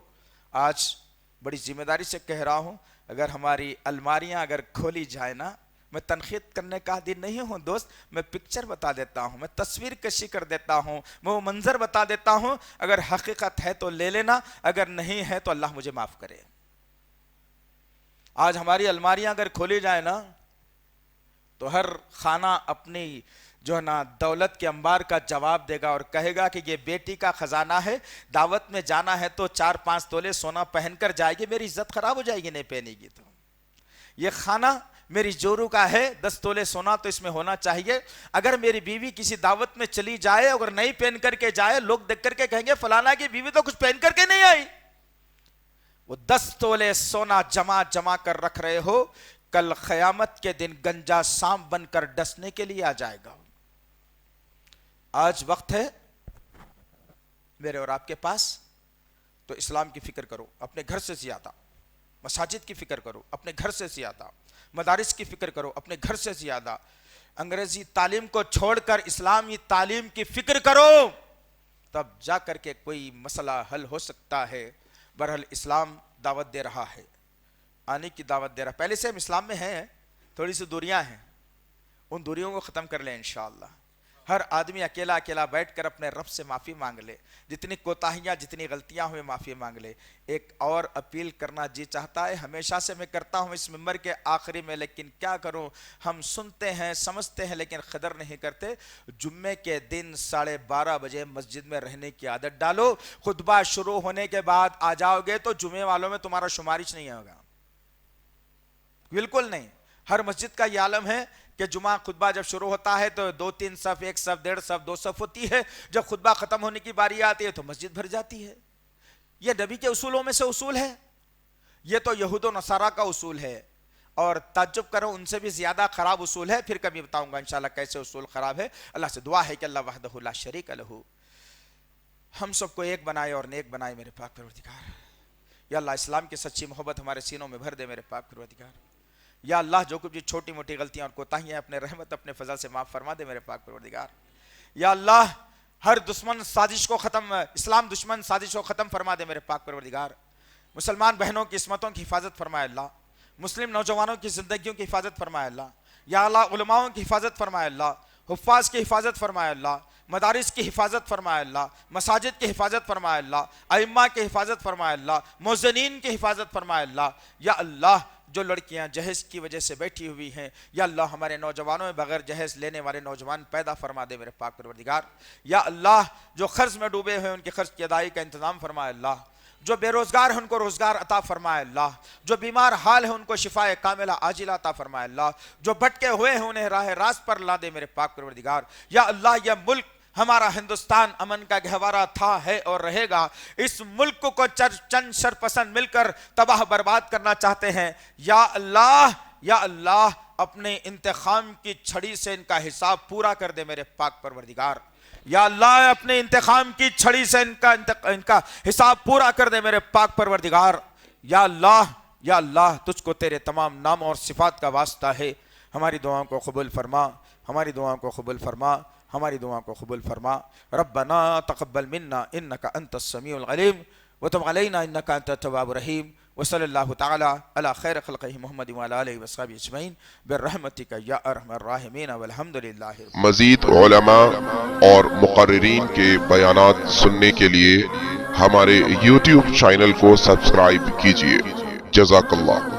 آج بڑی ذمہ داری سے کہہ رہا ہوں, اگر ہماری الماریاں اگر کھولی جائے نا, میں تنقید کرنے کا دن نہیں ہوں دوست, میں پکچر بتا دیتا ہوں, میں تصویر کشی کر دیتا ہوں, میں وہ منظر بتا دیتا ہوں. اگر حقیقت ہے تو لے لینا, اگر نہیں ہے تو اللہ مجھے معاف کرے. آج ہماری الماریاں اگر کھولی جائے نا تو ہر خانہ اپنی جو ہے نا دولت کے انبار کا جواب دے گا اور کہے گا کہ یہ بیٹی کا خزانہ ہے, دعوت میں جانا ہے تو 4-5 تولے سونا پہن کر جائے گی, میری عزت خراب ہو جائے گی نہیں پہنے گی تو. یہ خانہ میری جورو کا ہے, 10 تولے سونا تو اس میں ہونا چاہیے. اگر میری بیوی کسی دعوت میں چلی جائے, اگر نہیں پہن کر کے جائے, لوگ دیکھ کر کے کہیں گے فلانا کی بیوی تو کچھ پہن کر کے نہیں آئی. وہ 10 تولے سونا جمع کر رکھ رہے ہو, کل قیامت کے دن گنجا سام بن کر ڈسنے کے لیے آ جائے گا. آج وقت ہے میرے اور آپ کے پاس, تو اسلام کی فکر کرو اپنے گھر سے زیادہ, مساجد کی فکر کرو اپنے گھر سے زیادہ, مدارس کی فکر کرو اپنے گھر سے زیادہ. انگریزی تعلیم کو چھوڑ کر اسلامی تعلیم کی فکر کرو, تب جا کر کے کوئی مسئلہ حل ہو سکتا ہے. بہرحال اسلام دعوت دے رہا ہے، آنے کی دعوت دے رہا ہے۔ پہلے سے ہم اسلام میں ہیں، تھوڑی سی دوریاں ہیں، ان دوریوں کو ختم کر لیں انشاءاللہ۔ ہر آدمی اکیلا اکیلا بیٹھ کر اپنے رب سے معافی مانگ لے، جتنی کوتاہیاں جتنی غلطیاں ہوئے معافی مانگ لے۔ ایک اور اپیل کرنا جی چاہتا ہے، ہمیشہ سے میں کرتا ہوں اس ممبر کے آخری میں، لیکن کیا کروں، ہم سنتے ہیں سمجھتے ہیں لیکن قدر نہیں کرتے۔ جمعے کے دن 12:30 بجے مسجد میں رہنے کی عادت ڈالو۔ خطبہ شروع ہونے کے بعد آ جاؤ گے تو جمعے والوں میں تمہارا شمارش نہیں ہوگا، بالکل نہیں۔ ہر مسجد کا یہ عالم ہے کہ جمعہ خطبہ جب شروع ہوتا ہے تو 2-3 صف، 1 صف، 1.5 صف، 2 صف ہوتی ہے۔ جب خطبہ ختم ہونے کی باری آتی ہے تو مسجد بھر جاتی ہے۔ یہ نبی کے اصولوں میں سے اصول ہے، یہ تو یہود و نصارہ کا اصول ہے، اور تعجب کرو ان سے بھی زیادہ خراب اصول ہے۔ پھر کبھی بتاؤں گا انشاءاللہ کیسے اصول خراب ہے۔ اللہ سے دعا ہے کہ اللہ وحدہ لا شریک لہ ہم سب کو ایک بنائے اور نیک بنائے میرے پاک پروردگار۔ یا اللہ اسلام کی سچی محبت ہمارے سینوں میں بھر دے میرے پاک پروردگار۔ یا اللہ جو کچھ بھی چھوٹی موٹی غلطیاں اور کوتاہیاں اپنے رحمت اپنے فضل سے معاف فرما دے میرے پاک پروردگار۔ یا اللہ ہر دشمن سازش کو ختم، اسلام دشمن سازش کو ختم فرما دے میرے پاک پروردگار۔ مسلمان بہنوں کی عصمتوں کی حفاظت فرمائے اللہ، مسلم نوجوانوں کی زندگیوں کی حفاظت فرمائے اللہ۔ یا اللہ علماؤں کی حفاظت فرمائے اللہ، حفاظ کی حفاظت فرمائے اللہ، مدارس کی حفاظت فرمائے اللہ، مساجد کی حفاظت فرمائے اللہ، ائمہ کی حفاظت فرمائے اللہ، مؤذنین کی حفاظت فرمائے اللہ۔ یا اللہ جو لڑکیاں جہیز کی وجہ سے بیٹھی ہوئی ہیں، یا اللہ ہمارے نوجوانوں میں بغیر جہیز لینے والے نوجوان پیدا فرما دے میرے پاک پروردگار۔ یا اللہ جو قرض میں ڈوبے ہوئے ان کی قرض کی ادائیگی کا انتظام فرمائے اللہ، جو بے روزگار ہیں ان کو روزگار عطا فرمائے اللہ، جو بیمار حال ہیں ان کو شفائے کاملہ عاجلہ عطا فرمائے اللہ، جو بھٹکے ہوئے ہیں انہیں راہ راست پر لا دے میرے پاک پروردگار۔ یا اللہ یہ ملک ہمارا ہندوستان امن کا گہوارہ تھا، ہے اور رہے گا۔ اس ملک کو چند شرپسند مل کر تباہ برباد کرنا چاہتے ہیں۔ یا اللہ اپنے انتقام کی چھڑی سے ان کا حساب پورا کر دے میرے پاک پروردگار۔ یا اللہ اپنے انتقام کی چھڑی سے ان کا حساب پورا کر دے میرے پاک پروردگار۔ یا اللہ تجھ کو تیرے تمام ناموں اور صفات کا واسطہ ہے، ہماری دعاؤں کو قبول فرما، ہماری دعاؤں کو قبول فرما، ہماری دعاؤں کو قبول فرما۔ ربنا تقبل منا انک انت السمیع العلیم وتب علینا انک انت التواب الرحیم، وصلی اللہ تعالی علی خیر خلقہ محمد وعلی آلہ وصحبہ اجمعین برحمتک یا ارحم الراحمین والحمد للہ۔ مزید علماء اور مقررین کے بیانات سننے کے لیے ہمارے YouTube چینل کو سبسکرائب کیجیے۔ جزاک اللہ۔